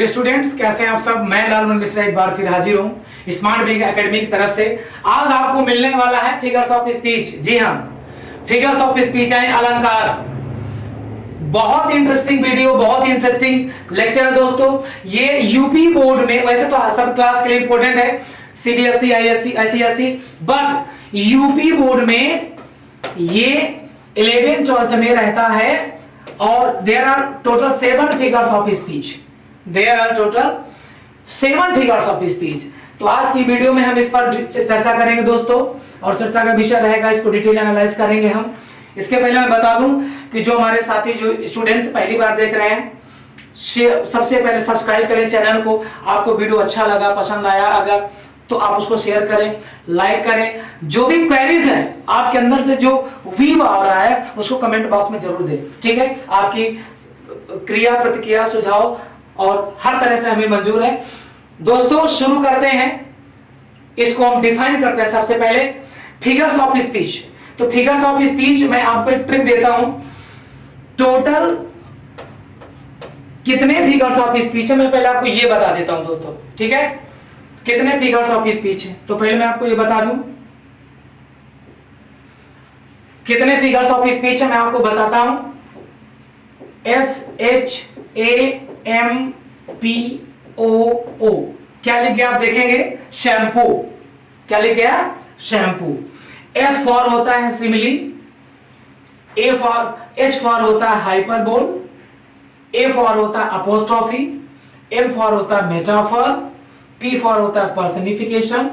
Students कैसे हैं आप सब। मैं लालमन मिश्रा एक बार फिर हाजिर हूं स्मार्ट बिग एकेडमी की तरफ से। आज आपको मिलने वाला है फिगर्स ऑफ स्पीच। जी हां, फिगर्स ऑफ स्पीच यानी अलंकार। बहुत इंटरेस्टिंग वीडियो, बहुत ही इंटरेस्टिंग लेक्चर है दोस्तों। ये यूपी बोर्ड में, वैसे तो सब क्लास के लिए इंपॉर्टेंट है, CBSE, ISC, ICSE, but UP board में ये 11th 12th में रहता है। और there are total 7 figures of speech. There are total 7 figures of speech। तो आज की वीडियो में हम इस पर चर्चा करेंगे दोस्तों, और चर्चा का विषय रहेगा, इसको डिटेल एनालाइज करेंगे हम। इसके पहले मैं बता दूं कि जो हमारे साथी जो स्टूडेंट्स पहली बार देख रहे हैं, सबसे पहले सब्सक्राइब करें चैनल को। आपको वीडियो अच्छा लगा, पसंद आया अगर, तो आप उसको शेयर करें, लाइक करें। जो भी क्वेरीज है आपके अंदर से, जो वीव आ रहा है, उसको कमेंट बॉक्स में जरूर दें। ठीक है, आपकी क्रिया, प्रतिक्रिया, सुझाव और हर तरह से हमें मंजूर है। दोस्तों शुरू करते हैं, इसको हम डिफाइन करते हैं। सबसे पहले फिगर्स ऑफ स्पीच। तो फिगर्स ऑफ स्पीच मैं आपको एक ट्रिक देता हूं। टोटल कितने फिगर्स ऑफ स्पीच है, मैं पहले आपको ये बता देता हूं दोस्तों। ठीक है, कितने फिगर्स ऑफ स्पीच है, तो पहले मैं आपको ये बता दूं कितने फिगर्स ऑफ स्पीच है। मैं आपको बताता हूं। SHAMPOO क्या लिख गया आप देखेंगे, शैम्पू। क्या लिख गया, शैम्पू। S फॉर होता है सिमिली, H फॉर होता है हाइपरबोल, A फॉर होता है अपोस्ट्रोफी, M फॉर होता है मेटाफर, P फॉर होता है पर्सनिफिकेशन,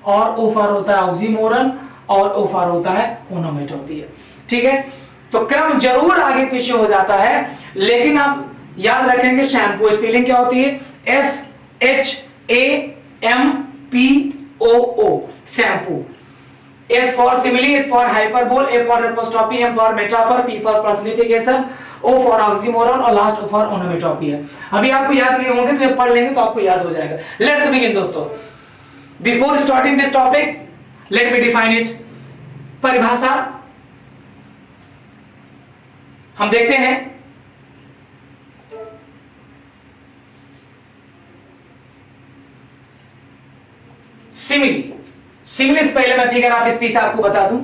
और O फॉर होता है ऑक्सीमोरन, और O फॉर होता है ओनोमेटोपिया। ठीक है, तो क्रम जरूर आगे पीछे हो जाता है, लेकिन आप याद रखेंगे शैम्पू स्पेलिंग क्या होती है, SHAMPOO, shampoo. S for simile, H for hyperbole, A for apostrophe, M for metaphor, P for personification, O for oxymoron, और लास्ट O फॉर ओनोमेटोपिया। अभी आपको याद नहीं होंगे, तो ये पढ़ लेंगे तो आपको याद हो जाएगा। लेट्स बिगिन दोस्तों। Before starting this topic, let me define it. परिभाषा हम देखते हैं। सिमिली, सिमिली से पहले मैं फिगर ऑफ स्पीच आपको बता दूं।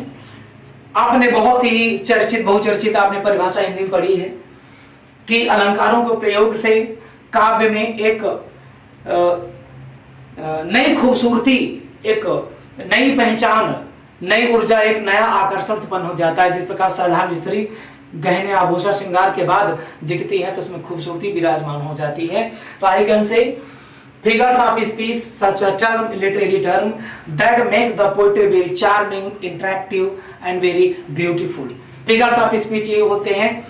आपने बहुत ही चर्चित, बहुचर्चित आपने परिभाषा हिंदी में पढ़ी है कि अलंकारों के प्रयोग से काव्य में एक नई खूबसूरती, एक नई पहचान, नई ऊर्जा, एक नया आकर्षण उत्पन्न हो जाता है। जिस प्रकार साधारण स्त्री गहने आभूषण श्रृंगार के बाद दिखती है, तो उसमें खूबसूरती विराजमान हो जाती है। तो I can say figures of speech such a term, literary term that make the poetry very charming, interactive and very beautiful। figures of speech ये होते हैं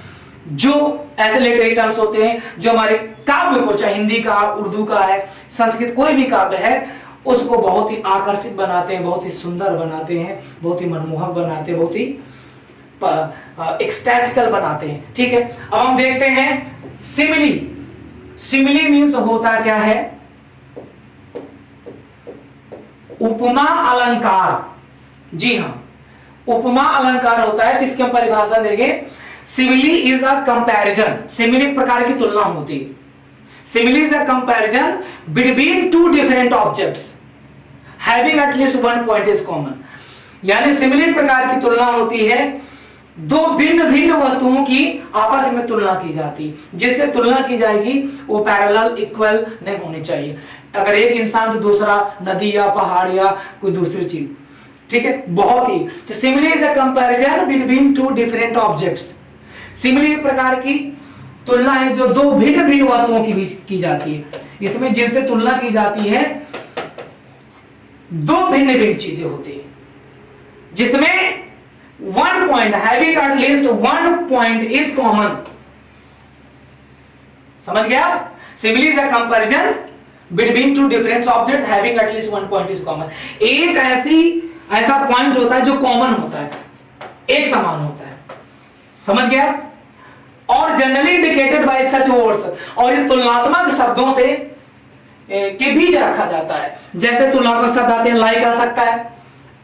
जो ऐसे literary terms होते हैं जो हमारे काव्य को, चाहे हिंदी का, उर्दू का है, संस्कृत, कोई भी काव्य है, उसको बहुत ही आकर्षित बनाते हैं, बहुत ही सुंदर बनाते हैं, बहुत ही मनमोहक बनाते हैं, बहुत ही एक्सटैटिकल बनाते हैं। ठीक है, अब हम देखते हैं सिमिली। सिमिली मीन्स होता क्या है, उपमा अलंकार। जी हां, उपमा अलंकार होता है। तो इसकी हम परिभाषा देंगे। Simile is a comparison, simile प्रकार की तुलना होती है। Simile is a comparison between two different objects having at least one point is common. यानी सिमिली प्रकार की तुलना होती है, दो भिन्न भिन्न वस्तुओं की आपस में तुलना की जाती, जिससे तुलना की जाएगी वो पैरेलल, इक्वल नहीं होनी चाहिए। अगर एक इंसान तो दूसरा नदी या पहाड़ या कोई दूसरी चीज। ठीक है, बहुत ही। तो simile is a comparison between two different objects. Simile प्रकार की तुलना है जो दो भिन्न भिन्न वस्तुओं के बीच की जाती है। इसमें जिनसे तुलना की जाती है दो भिन्न भिन्न चीजें होती है, जिसमें one point, having at least one point is common. समझ गया? Simile is a comparison between two different objects having at least one point is common. एक ऐसा पॉइंट होता है जो कॉमन होता है, एक समान होता है। समझ गया? और generally indicated by such words, और इन तुलनात्मक शब्दों से के बीच रखा जाता है। जैसे तुलनात्मक शब्द आते हैं, लाइक आ सकता है,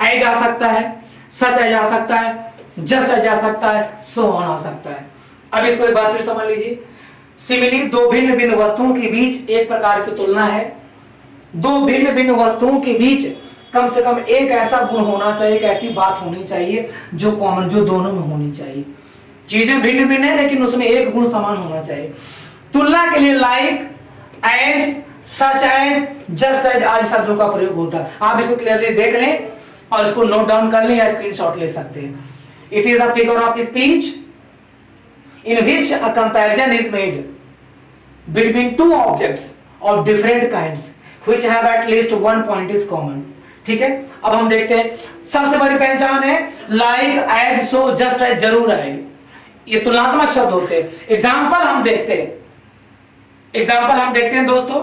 एज आ सकता है, सच आ जा सकता है, जस्ट आ जा सकता है, सो ऑन आ सकता है। अब इसको एक बार फिर समझ लीजिए। सिमिली दो भिन्न भिन्न वस्तुओं के बीच एक प्रकार की तुलना है। दो भिन्न भिन्न वस्तुओं के बीच कम से कम एक ऐसा गुण होना चाहिए, एक ऐसी बात होनी चाहिए जो कॉमन, जो दोनों में होनी चाहिए। चीजें भिन्न भिन्न है लेकिन उसमें एक गुण समान होना चाहिए। तुलना के लिए like, as, such as, just as आदि शब्दों का प्रयोग होता है। आप इसको क्लियरली देख लें और इसको नोट डाउन कर लें या स्क्रीनशॉट ले सकते हैं। It is a figure of speech in which a comparison is made between two objects of different kinds which have at least one point is common। ठीक है, अब हम देखते हैं। सबसे बड़ी पहचान है लाइक, एज, सो, जस्ट एज जरूर आएगी। ये तुलनात्मक शब्द होते हैं। एग्जाम्पल हम देखते हैं दोस्तों।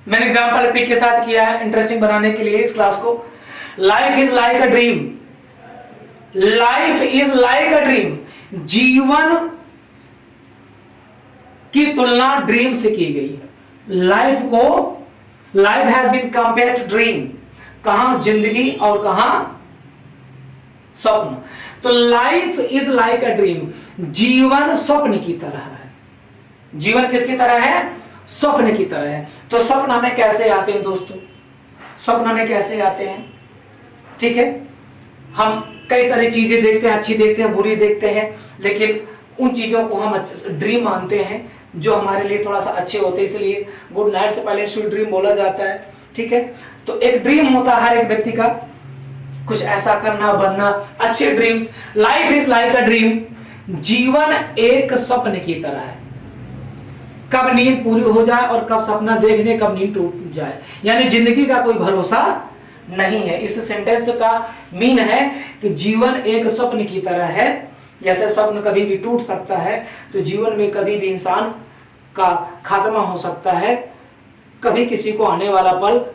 मैंने एग्जाम्पल पिक के साथ किया है इंटरेस्टिंग बनाने के लिए इस क्लास को। Life is like a dream, life is like a dream, जीवन की तुलना ड्रीम से की गई है। Life has been compared to dream, कहां जिंदगी और कहां स्वप्न। तो life is like a dream, जीवन स्वप्न की तरह है। जीवन किसकी तरह है? स्वप्न की तरह है। तो स्वप्न हमें कैसे आते हैं दोस्तों? स्वप्न हमें कैसे आते हैं? ठीक है, हम कई सारी चीजें देखते हैं, अच्छी देखते हैं, बुरी देखते हैं, लेकिन उन चीजों को हम ड्रीम मानते हैं जो हमारे लिए थोड़ा सा अच्छे होते हैं, इसलिए गुड नाइट से पहले स्वीट ड्रीम बोला जाता है। ठीक है, तो एक ड्रीम होता है हर एक व्यक्ति का, कुछ ऐसा करना, बनना, अच्छे dreams. Life is like a dream, जीवन एक स्वप्न की तरह है। कब नींद पूरी हो जाए और कब सपना देखने, कब नींद टूट जाए, यानी जिंदगी का कोई भरोसा नहीं है। इस सेंटेंस का मीन है कि जीवन एक स्वप्न की तरह है। जैसे स्वप्न कभी भी टूट सकता है, तो जीवन में कभी भी इंसान का खात्मा हो सकता है। कभी किसी को आने वाला पल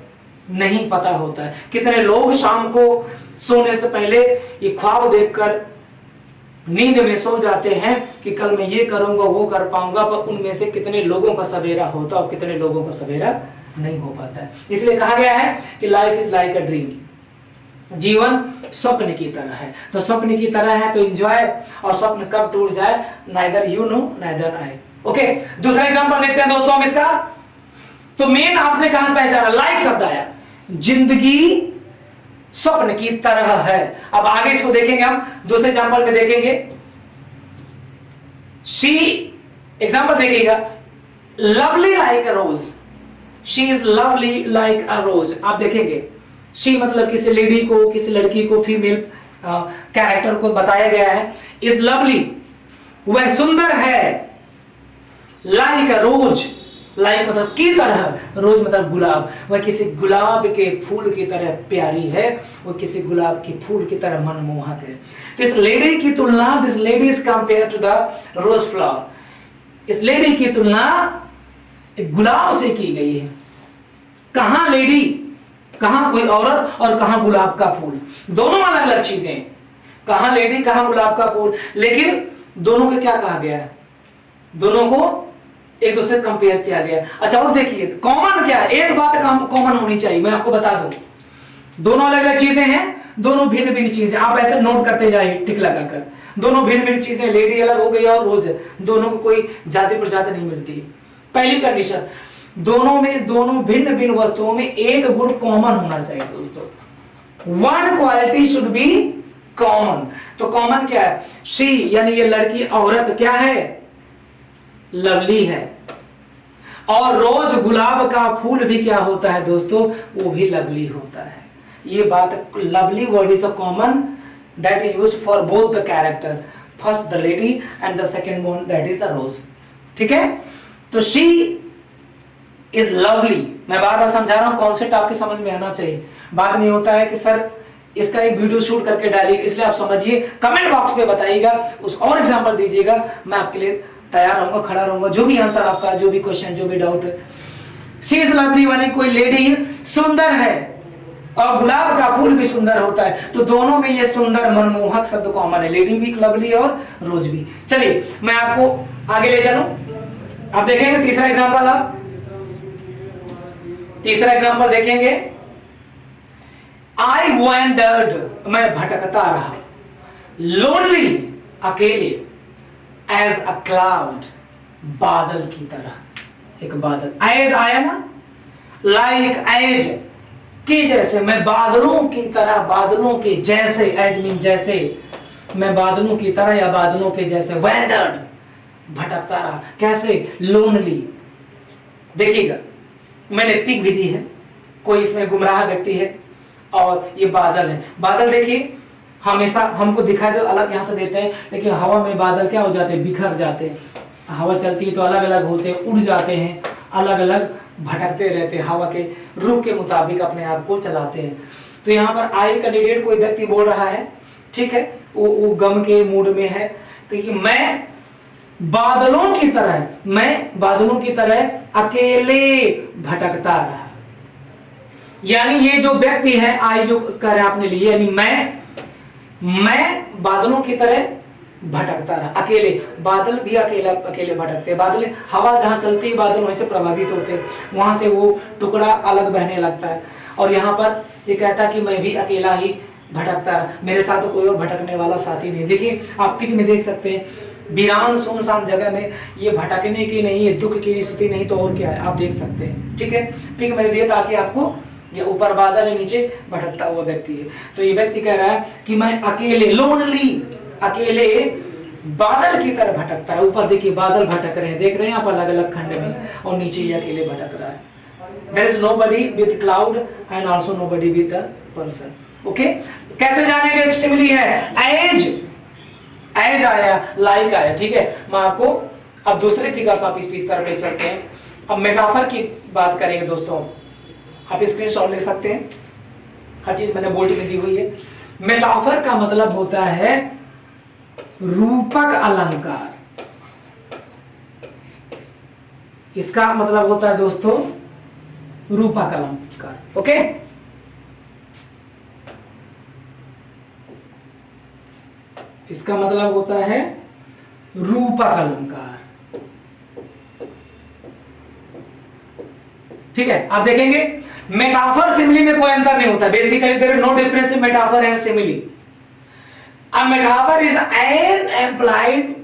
नहीं पता होता है। कितने लोग शाम को सोने से पहले ये ख्वाब देखकर नींद में सो जाते हैं कि कल मैं ये करूंगा, वो कर पाऊंगा, पर उनमें से कितने लोगों का सवेरा होता और कितने लोगों का सवेरा नहीं हो पाता है। इसलिए कहा गया है कि life is like a dream, जीवन स्वप्न की तरह है। तो स्वप्न की तरह है तो एंजॉय, और स्वप्न कब टूट जाए neither you know neither I. Okay, दूसरा एग्जांपल देखते हैं दोस्तों हम इसका। तो मेन आपने कहां से पहचाना? लाइक शब्द आया, जिंदगी स्वप्न की तरह है। अब आगे इसको देखेंगे हम, दूसरे एग्जांपल में देखेंगे। शी, एग्जांपल देखिएगा, lovely like a rose, she is lovely like a rose. आप देखेंगे शी मतलब किसी लेडी को, किसी लड़की को, फीमेल कैरेक्टर को बताया गया है। इज लवली, वह सुंदर है। लाइक अ रोज, लाइक मतलब की तरह, रोज मतलब गुलाब, वह किसी गुलाब के फूल की तरह प्यारी है, वह किसी गुलाब के फूल की तरह मनमोहक है। तो इस लेडी की तुलना, this lady is compare to the rose flower, इस लेडी की तुलना गुलाब से की गई है। कहां लेडी, कहां कोई औरत और कहां गुलाब का फूल, दोनों अलग अलग चीजें। कहां लेडी, कहां गुलाब का फूल, लेकिन दोनों को क्या कहा गया है? दोनों को एक दूसरे कंपेयर किया गया। अच्छा, और देखिए कॉमन क्या है? एक बात कॉमन होनी चाहिए, मैं आपको बता दूं। दोनों अलग अलग चीजें हैं, दोनों भिन्न भिन्न चीजें। आप ऐसे नोट करते जाइए टिक लगाकर। दोनों भिन्न भिन्न चीजें, लेडी अलग हो गई और रोज है, दोनों को कोई जाति प्रजाति नहीं मिलती। पहली कंडीशन, दोनों भिन्न भिन्न वस्तुओं में एक गुण कॉमन होना चाहिए दोस्तों। One quality should be common. तो कॉमन क्या है? शी यानी ये लड़की, औरत क्या है? लवली है। और रोज गुलाब का फूल भी क्या होता है दोस्तों? वो भी लवली होता है। ये बात, lovely word is a common that is used for both the character, first the lady and the second one that is the rose. ठीक है, तो शी इज लवली। मैं बार बार समझा रहा हूं, कॉन्सेप्ट आपके समझ में आना चाहिए। बात नहीं होता है कि सर इसका एक वीडियो शूट करके डालिए, इसलिए आप समझिए, कमेंट बॉक्स पे बताइएगा, उस और एग्जांपल दीजिएगा, मैं आपके लिए तैयार रहूंगा, खड़ा रहूंगा। जो भी आंसर आपका, जो भी क्वेश्चन, जो भी डाउट है। शी इज लवली माने कोई लेडी सुंदर है और गुलाब का फूल भी सुंदर होता है। तो दोनों में ये सुंदर, मनमोहक शब्द कॉमन है, लेडी भी, लवली और रोज भी। चलिए मैं आपको आगे ले चलूं। आप देखेंगे तीसरा एग्जांपल, आप तीसरा एग्जांपल देखेंगे। आई वैंडर्ड, मैं भटकता रहा, लोनली, अकेले, एज अ क्लाउड, बादल की तरह, एक बादल, एज आया ना, लाइक एज के जैसे, मैं बादलों की तरह, बादलों के जैसे, एज मीन जैसे, मैं बादलों की तरह या बादलों के जैसे, वैंडर्ड भटकता रहा, कैसे, लोनली। देखिएगा मैंने पिक भी दी है, कोई इसमें गुमराह व्यक्ति है और ये बादल है। बादल देखिए हमेशा हमको दिखाई दे अलग यहां से देते हैं, लेकिन हवा में बादल क्या हो जाते हैं, बिखर जाते हैं। हवा चलती है तो अलग अलग होते हैं, उड़ जाते हैं, अलग अलग भटकते रहते हैं, हवा के रुख के मुताबिक अपने आप को चलाते हैं। तो यहाँ पर आई कैंडिडेट कोई व्यक्ति बोल रहा है, ठीक है, वो गम के मूड में है, तो कि मैं बादलों की तरह, मैं बादलों की तरह अकेले भटकता रहा। यानी ये जो व्यक्ति है, आई जो कह रहा है अपने लिए, यानी मैं बादलों की तरह भटकता रहा, अकेले। बादल भी अकेले भटकते हैं, बादल, हवा जहां चलती है बादल वहीं से प्रभावित होते हैं, वहां से वो टुकड़ा अलग बहने लगता है। और यहाँ पर ये कहता कि मैं भी अकेला ही भटकता रहा, मेरे साथ तो कोई और भटकने वाला साथी नहीं। देखिए आप पिक में देख सकते हैं, वीरान सुनसान जगह में ये भटकने की नहीं, ये दुख की स्थिति नहीं तो और क्या है, आप देख सकते हैं। ठीक है, पिक मैंने दिया ताकि आपको, ये ऊपर बादल है, नीचे भटकता हुआ व्यक्ति है। तो ये व्यक्ति कह रहा है कि मैं अकेले, लोनली, अकेले बादल की तरह भटकता है। ऊपर देखिए बादल भटक रहे हैं, देख रहे हैं आप अलग अलग खंड में, और नीचे ये अकेले भटक रहा है। There is nobody with cloud and also nobody with a person. Okay? कैसे जानेंगे सिमिली है, एज आया, लाइक आया, ठीक है। मैं आपको अब दूसरे फिगर्स ऑफ स्पीच तरफ ले चलते हैं। अब मेटाफर की बात करेंगे दोस्तों, आप स्क्रीनशॉट ले सकते हैं, हर चीज मैंने बोल्ड में दी हुई है। मेटाफर का मतलब होता है रूपक अलंकार, इसका मतलब होता है दोस्तों रूपक अलंकार। ओके, इसका मतलब होता है रूपक अलंकार। ठीक है, आप देखेंगे मेटाफर सिमिली में कोई अंतर नहीं होता, basically there is no difference in metaphor and simile. A metaphor is an implied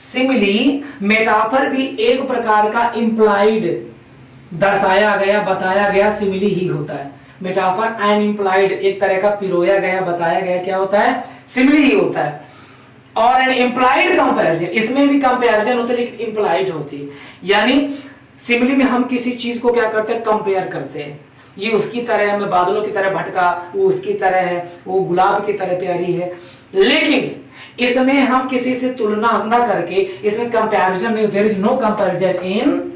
simile। Metaphor भी एक प्रकार का implied, दर्शाया गया, बताया गया सिमिली ही होता है। मेटाफर एन इम्प्लाइड, एक तरह का पिरोया गया, बताया गया क्या होता है, सिमिली ही होता है। और एन इम्प्लाइड कंपैरिजन, इसमें भी कंपैरिजन होता है लेकिन इम्प्लाइड होती है। यानी सिमिली में हम किसी चीज को क्या करते हैं, कंपेयर करते हैं। ये उसकी तरह है, मैं बादलों की तरह भटका, वो उसकी तरह है, वो गुलाब की तरह प्यारी है। लेकिन इसमें हम किसी से तुलना न करके, इसमें कंपैरिजन नहीं, there is no comparison in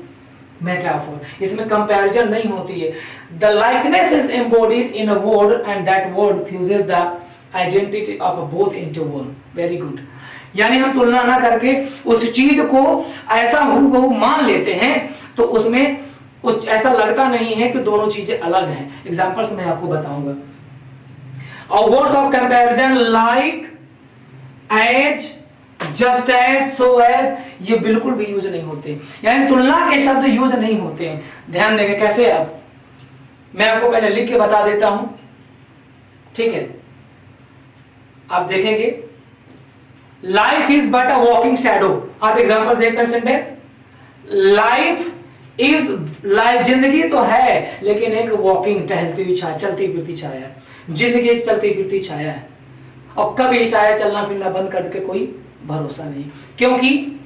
metaphor, इसमें कंपैरिजन नहीं होती है। The likeness is embodied in a word and that word fuses the identity of both into one. Very good. यानी हम तुलना ना करके उस चीज को ऐसा हूबहू मान लेते हैं, तो उसमें ऐसा लगता नहीं है कि दोनों चीजें अलग हैं। एग्जांपल्स मैं आपको बताऊंगा। और words of comparison like, as, just as, so as, ये बिल्कुल भी यूज नहीं होते, यानी तुलना के शब्द यूज नहीं होते हैं। ध्यान देंगे कैसे, अब मैं आपको पहले लिख के बता देता हूं, ठीक है। आप देखेंगे life is but a walking shadow. आप एग्जांपल देखते हैं सेंटेंस, लाइफ इज, लाइफ जिंदगी तो है लेकिन एक वॉकिंग, टहलती हुई छाया, चलती फिरती छाया है। जिंदगी एक चलती फिरती छाया है, और कभी छाया चलना फिरना बंद करके कोई भरोसा नहीं, क्योंकि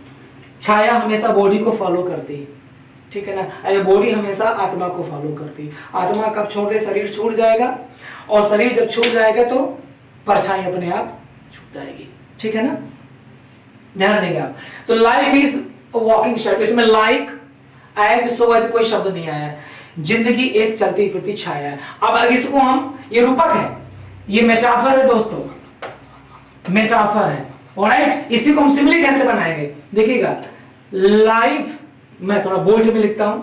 छाया हमेशा बॉडी को फॉलो करती है, ठीक है ना। ये बॉडी हमेशा आत्मा को फॉलो करती है। आत्मा कब छोड़ दे, शरीर छूट जाएगा, और शरीर जब छूट जाएगा तो परछाई अपने आप छूट जाएगी, ठीक है ना। ध्यान देंगे आप। तो लाइफ इज वॉकिंग शैडो, इसमें लाइक, एज, सो एज कोई शब्द नहीं आया है। जिंदगी एक चलती फिरती छाया है। अब इसको हम, ये रूपक है, ये मेटाफर है दोस्तों, मेटाफर है, ऑलराइट। इसी को हम सिमिली कैसे बनाएंगे, देखिएगा। लाइफ, मैं थोड़ा बोल्ड में लिखता हूं,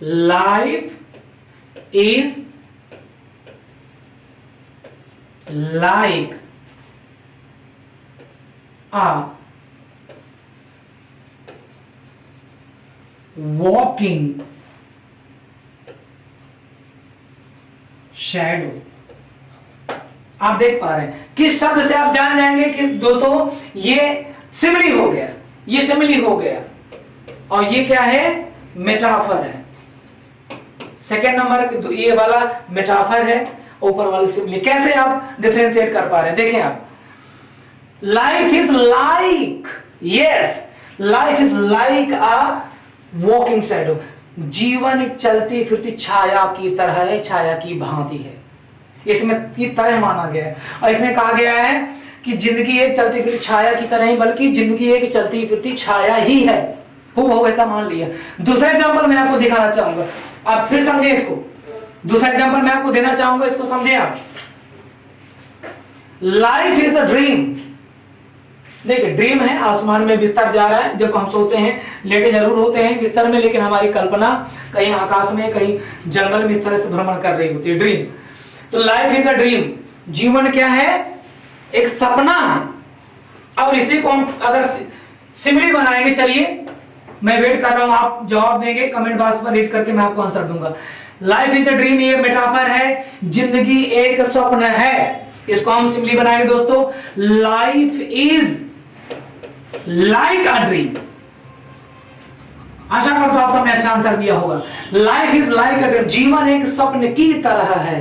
life is like a walking shadow. आप देख पा रहे हैं किस शब्द से आप जान जाएंगे कि दोस्तों ये सिमिली हो गया, ये सिमिली हो गया, और ये क्या है, मेटाफर है। सेकेंड नंबर ये वाला मेटाफर है, ऊपर वाली सिमिली। कैसे आप डिफरेंशिएट कर पा रहे हैं, देखें आप। Life is like, yes, life is like a walking shadow. जीवन एक चलती फिरती छाया की तरह है, छाया की भांति है, इसमें की तरह माना गया है। और इसमें कहा गया है कि जिंदगी एक चलती फिरती छाया की तरह ही, बल्कि जिंदगी एक चलती फिरती छाया ही है, वो ऐसा मान लिया। दूसरा एग्जांपल मैं आपको दिखाना चाहूंगा, आप फिर समझे इसको। दूसरा एग्जांपल मैं आपको देना चाहूंगा, इसको समझे आप। Life is a dream. देखिए ड्रीम है, आसमान में बिस्तर जा रहा है, जब हम सोते हैं लेटे जरूर होते हैं बिस्तर में, लेकिन हमारी कल्पना कहीं आकाश में, कहीं जंगल में इस तरह से भ्रमण कर रही होती है, ड्रीम। तो लाइफ इज अ ड्रीम, जीवन क्या है, एक सपना है। और इसी को हम अगर सिमिली बनाएंगे, चलिए मैं वेट कर रहा हूं, आप जवाब देंगे कमेंट बॉक्स में, रीड करके मैं आपको आंसर दूंगा। लाइफ इज अ ड्रीम ये मेटाफर है, जिंदगी एक स्वप्न है, इसको हम सिमिली बनाएंगे दोस्तों। Life is like a dream. आशा करता हूं आप सबने अच्छा आंसर दिया होगा। Life is like a dream, जीवन एक स्वप्न की तरह है,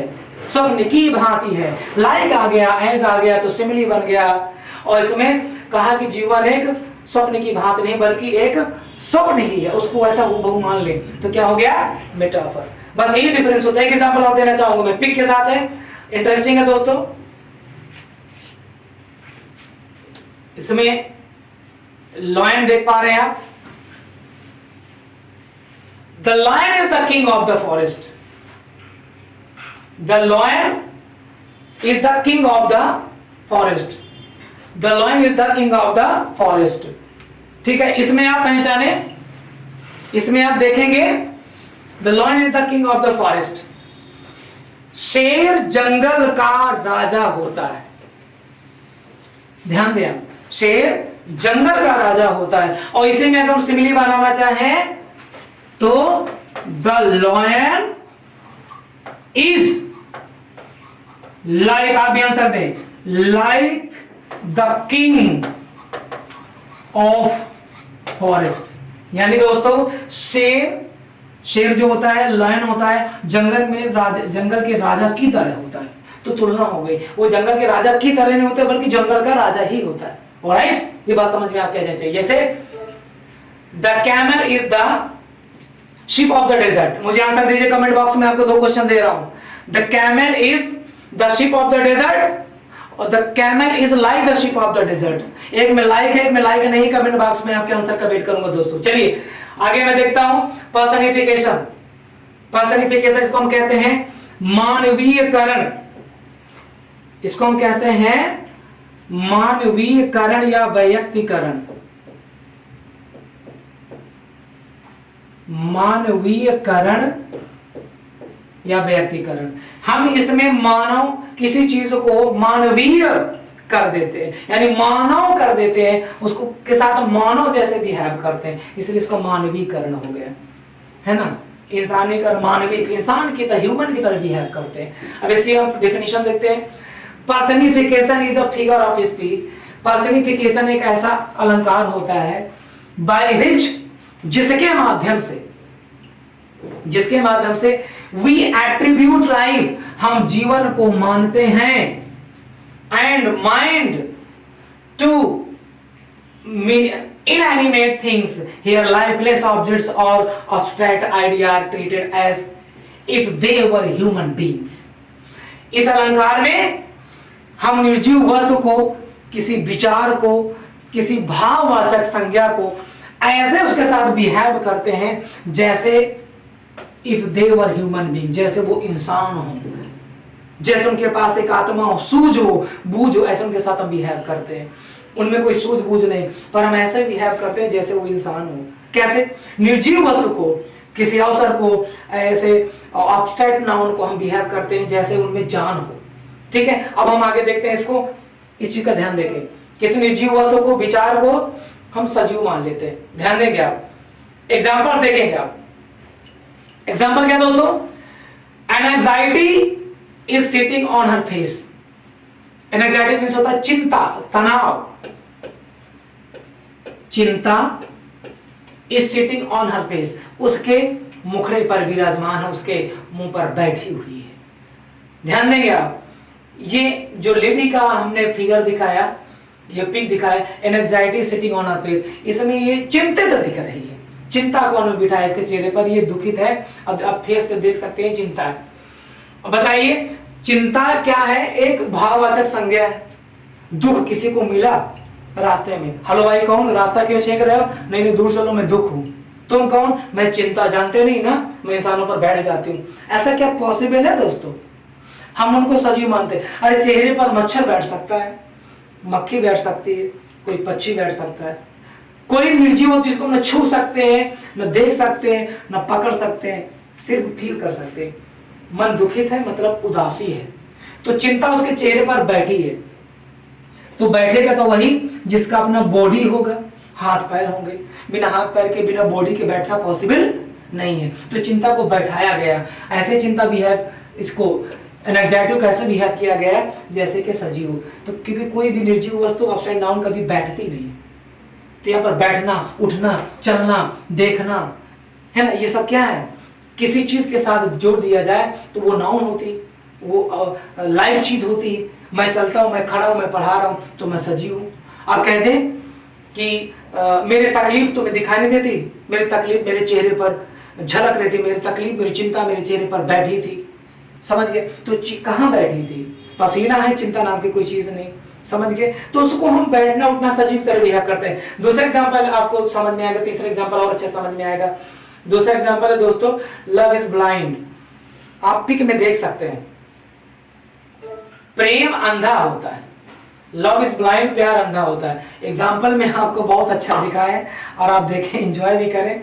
स्वप्न की भांति है। लाइक आ गया, एज आ गया तो सिमिली बन गया, और इसमें कहा कि जीवन एक स्वप्न की भांति नहीं बल्कि एक स्वप्न ही है, उसको ऐसा हूबहू मान ले तो क्या हो गया, मेटाफर। बस यही डिफरेंस होता है। एक एग्जांपल और देना चाहूंगा मैं, पिक के साथ है, इंटरेस्टिंग है दोस्तों। इसमें लॉयन देख पा रहे हैं आप। The lion is the king of the forest. The lion is the king of the forest. The lion is the king of the forest. ठीक है, इसमें आप पहचाने, इसमें आप देखेंगे the lion is the king of the forest. शेर जंगल का राजा होता है, ध्यान दें, शेर जंगल का राजा होता है। और इसे में अगर हम सिमिली बनाना चाहें तो द लॉयन इज लाइक, आप भी आंसर दें, like the king of forest. यानी दोस्तों शेर जो होता है, लायन होता है, जंगल में जंगल के राजा की तरह होता है। तो तुलना हो गई, वो जंगल के राजा की तरह नहीं होते बल्कि जंगल का राजा ही होता है। ऑलराइट, ये बात समझ में आपके आ चाहिए। जैसे the camel is the ship of the desert. मुझे आंसर दीजिए कमेंट बॉक्स में, आपको दो क्वेश्चन दे रहा हूं। The camel is the ship of the desert और the camel is like the ship of the desert. एक में लाइक है, एक में लाइक नहीं। कमेंट बॉक्स में आपके आंसर का वेट करूंगा दोस्तों। चलिए आगे मैं देखता हूं, पर्सनिफिकेशन। पर्सनिफिकेशन इसको हम कहते हैं मानवीयकरण, इसको हम कहते हैं मानवीयकरण या व्यक्तिकरण। मानवीयकरण या व्यक्तिकरण, हम इसमें मानव किसी चीज को मानवीय कर देते हैं, यानी मानव कर देते हैं, उसको के साथ मानव जैसे बिहेव करते हैं, इसलिए इसका मानवीकरण हो गया, है ना। इंसानी कर मानवीय, इंसान की तरह, ह्यूमन की तरह बिहेव करते हैं। अब इसलिए हम डेफिनेशन देखते हैं। Personification is a figure of speech. Personification एक ऐसा अलंकार होता है बाय विच, जिसके माध्यम से वी एट्रीब्यूट लाइफ, हम जीवन को मानते हैं, and mind to inanimate things. Here lifeless objects or abstract idea are treated as if they were human beings. इस अलंकार में हम निर्जीव वस्तु को, किसी विचार को, किसी भाववाचक संज्ञा को ऐसे उसके साथ बिहेव करते हैं जैसे if they were human being, जैसे वो इंसान हो, जैसे उनके पास एक आत्मा हो, सूझ हो, बूझ हो, ऐसे उनके साथ हम बिहेव करते हैं। उनमें कोई सूझबूझ नहीं, पर हम ऐसे बिहेव करते हैं जैसे वो इंसान हो। कैसे? निर्जीव वस्तु को, किसी अवसर को, ऐसे एब्स्ट्रैक्ट नाउन को हम बिहेव करते हैं जैसे उनमें जान हो। ठीक है, अब हम आगे देखते हैं इसको, इस चीज का ध्यान देंगे। किसी निर्जीव वस्तु को, विचार को हम सजीव मान लेते हैं। ध्यान देंगे आप, एग्जाम्पल देखेंगे आप। एग्जाम्पल क्या दोस्तों? N anxiety is sitting on her face. Anxiety means होता है चिंता, तनाव। चिंता is sitting on her face, उसके मुखड़े पर विराजमान है, उसके मुंह पर बैठी हुई है। ध्यान देंगे आप, ये जो लेडी का हमने फिगर दिखाया, ये पिक दिखाया, anxiety sitting on her face, इसमें ये चिंतित दिख रही है, चिंता को उन्होंने बिठाया इसके चेहरे पर, ये दुखित है। अब आप फेस से देख सकते हैं चिंता है। अब बताइए चिंता क्या है? एक भाववाचक संज्ञा है। दुख किसी को मिला रास्ते में, हेलो भाई कौन, रास्ता क्यों छेक रहे हो? नहीं नहीं दूर चलो मैं दुख हूं। तुम कौन? मैं चिंता, जानते नहीं ना, मैं इंसानों पर बैठ जाती हूँ। ऐसा क्या पॉसिबल है दोस्तों? हम उनको सजीव मानते हैं। अरे चेहरे पर मच्छर बैठ सकता है, मक्खी बैठ सकती है, कोई पक्षी बैठ सकता है, कोई निर्जीव हो जिसको न छू सकते हैं, न देख सकते हैं, न पकड़ सकते हैं, सिर्फ फील कर सकते हैं। मन दुखित है मतलब उदासी है, तो चिंता उसके चेहरे पर बैठी है। तो बैठेगा तो वही जिसका अपना बॉडी होगा, हाथ पैर होंगे। बिना हाथ पैर के, बिना बॉडी के बैठना पॉसिबल नहीं है। तो चिंता को बैठाया गया। ऐसे चिंता बिहेव, इसको एंजाइटी को कैसे बिहेव किया गया है? जैसे कि सजीव। तो क्योंकि कोई भी निर्जीव वस्तु अपसाइड डाउन कभी बैठती नहीं है, तो यहाँ पर बैठना, उठना, चलना, देखना है ना, ये सब क्या है? किसी चीज के साथ जोड़ दिया जाए तो वो नाउन होती, वो लाइव चीज होती। मैं चलता हूं, मैं खड़ा हूं, मैं पढ़ा रहा हूं, तो मैं सजीव हूं। आप कह दें कि मेरे तकलीफ तुम्हें दिखाई नहीं देती, मेरी तकलीफ मेरे चेहरे पर झलक रही थी, मेरी तकलीफ, मेरी चिंता मेरे चेहरे पर बैठी थी। समझ गए? तो कहां बैठी थी? पसीना है, चिंता नाम की कोई चीज नहीं। समझ गए? तो उसको हम बैठना उठना सजीव तरह बिहेव करते हैं। दूसरा एग्जांपल आपको समझ में आएगा, तीसरा एग्जांपल और अच्छे समझ में आएगा। दूसरा एग्जांपल है दोस्तों, लव इज ब्लाइंड। आप पिक में देख सकते हैं, प्रेम अंधा होता है। लव इज ब्लाइंड, प्यार अंधा होता है। एग्जांपल में आपको बहुत अच्छा दिखा है और आप देखें, एंजॉय भी करें।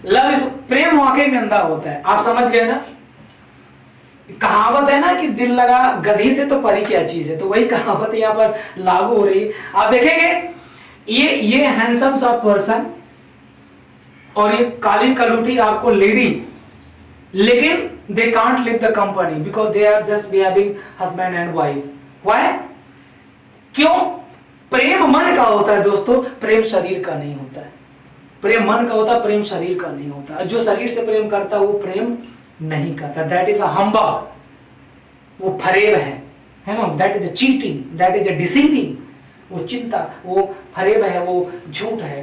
लव इज, प्रेम वाकई में अंधा होता है। आप समझ गए ना? कहावत है ना कि दिल लगा गधी से तो परी क्या चीज है, तो वही कहावत यहाँ पर लागू हो रही है। आप देखेंगे ये हैंडसम सा पर्सन और ये काली कलूटी आपको लेडी, लेकिन they can't leave the company because they are just behaving husband and wife. Why? क्यों? प्रेम मन का होता है दोस्तों, प्रेम शरीर का नहीं होता है। प्रेम मन का होता है, प्रेम शरीर का नहीं होता। जो शरीर से प्रेम करता है वो प्रेम नहीं करता। दैट इज अ हम्बग, वो फरेब है ना, that is a cheating, that is a deceiving. वो चिंता, वो फरेब है, वो झूठ है।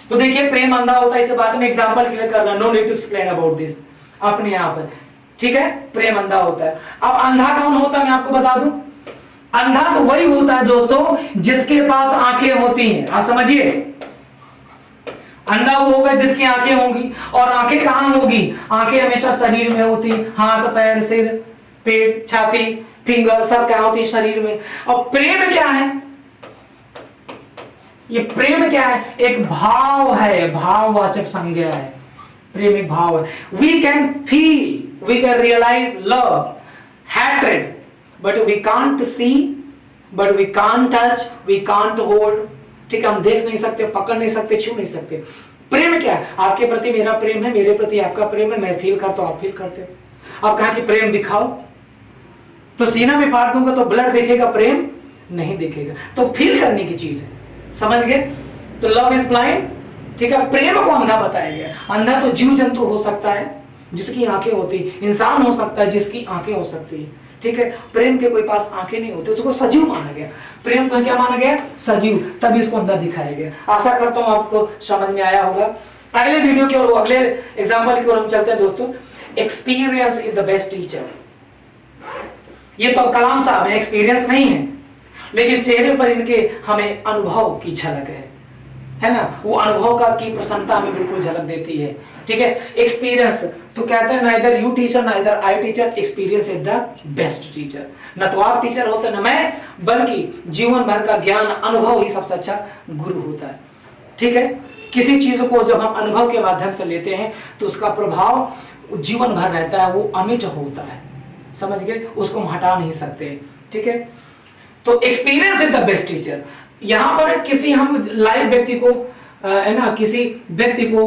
तो देखिए प्रेम अंधा होता है, इसे बाद में एग्जांपल क्लियर करना, no need to explain about this, अपने आप है। ठीक है, प्रेम अंधा होता है। अब अंधा कौन होता है मैं आपको बता दूं। अंधा तो वही होता है दोस्तों जिसके पास आंखें होती हैं। आप समझिए, अंधा वो होगा जिसकी आंखें होंगी। और आंखें कहां होगी? आंखें हमेशा शरीर में होती, हाथ पैर सिर पेट छाती फिंगर सब क्या होती है? शरीर में। और प्रेम क्या है? ये प्रेम क्या है? एक भाव है, भाववाचक संज्ञा है। प्रेम एक भाव है। We can feel, we can realise love, hatred, but we can't see, but we can't touch, we can't hold. ठीक है, हम देख नहीं सकते, पकड़ नहीं सकते, छू नहीं सकते। प्रेम क्या है? आपके प्रति मेरा प्रेम है, मेरे प्रति आपका प्रेम है, मैं फील करता हूं, आप फील करते हो। आप कहा कि प्रेम दिखाओ, तो सीना में पार दूंगा तो ब्लड देखेगा, प्रेम नहीं देखेगा। तो फील करने की चीज है। समझ गए? तो लव इज ब्लाइंड। ठीक है, प्रेम को अंधा बताया गया। अंधा तो जीव जंतु हो सकता है जिसकी आंखें होती, इंसान हो सकता है जिसकी आंखें हो सकती है। ठीक है, प्रेम के कोई पास आंखें नहीं होती, उसको सजीव माना गया। प्रेम को क्या माना गया? सजीव, तभी इसको अंधा दिखाया गया। आशा करता हूं आपको समझ में आया होगा। अगले वीडियो की ओर, अगले एग्जांपल की ओर हम चलते हैं दोस्तों। Experience is the best teacher. ये तो कलाम साहब है, एक्सपीरियंस नहीं है, लेकिन चेहरे पर इनके हमें अनुभव की झलक है ना, वो अनुभव का की प्रसन्नता हमें बिल्कुल झलक देती है। ठीक है, एक्सपीरियंस तो कहते हैं neither you teacher neither I teacher, experience is the best teacher. न तो आप टीचर होते न मैं, बल्कि जीवन भर का ज्ञान अनुभव ही सबसे अच्छा गुरु होता है। ठीक है, किसी चीज को जब हम अनुभव के माध्यम से लेते हैं तो उसका प्रभाव जीवन भर रहता है, वो अमिट होता है। समझ गए? उसको हम हटा नहीं सकते। ठीक है, तो experience is the best teacher. यहां पर किसी हम लाइव व्यक्ति को है ना, किसी व्यक्ति को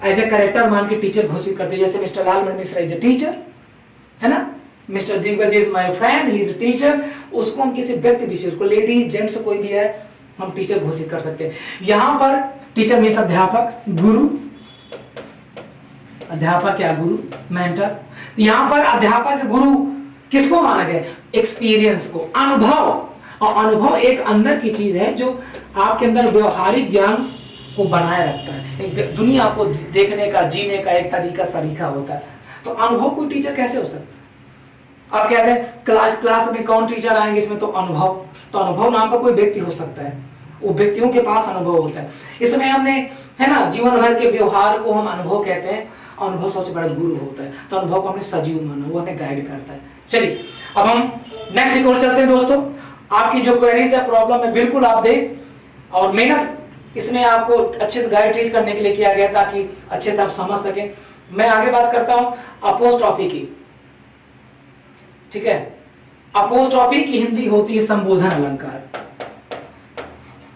एज ए कैरेक्टर मान के टीचर घोषित करते हैं, जैसे mister Lalmani Mishra is a teacher, है ना, mister Digvijay is my friend, he is teacher, उसको हम किसी व्यक्ति विशेष को, लेडी जेंट्स कोई भी है, हम टीचर घोषित कर सकते हैं। यहां पर टीचर मीन्स अध्यापक, गुरु, अध्यापक या गुरु, मेंटर। यहां पर अध्यापक गुरु किसको माना गया? एक्सपीरियंस को, अनुभव। और अनुभव एक अंदर की चीज है जो आपके अंदर व्यवहारिक ज्ञान को बनाए रखता है, एक दुनिया को देखने का, जीने का एक तरीका सरीखा होता है। तो अनुभव कोई टीचर कैसे हो सकता है? आप कहते हैं क्लास में कौन टीचर आएंगे, इसमें तो अनुभव, तो अनुभव नाम का कोई व्यक्ति हो सकता है, वो व्यक्तियों के पास अनुभव होता है। इसमें हमने, है ना, जीवन भर के व्यवहार को हम अनुभव कहते हैं। अनुभव सबसे बड़ा गुरु होता है, तो अनुभव को हमने सजीव माना, वो हमें गाइड करता है। चलिए अब हम नेक्स्ट की ओर चलते हैं दोस्तों। आपकी जो क्वेरीज है, प्रॉब्लम है, बिल्कुल आप दें, और मेहनत इसमें आपको अच्छे से गाइड करने के लिए किया गया ताकि अच्छे से आप समझ सकें। मैं आगे बात करता हूं अपोस्ट्रोफी की, ठीक है। अपोस्ट्रोफी की हिंदी होती है संबोधन अलंकार।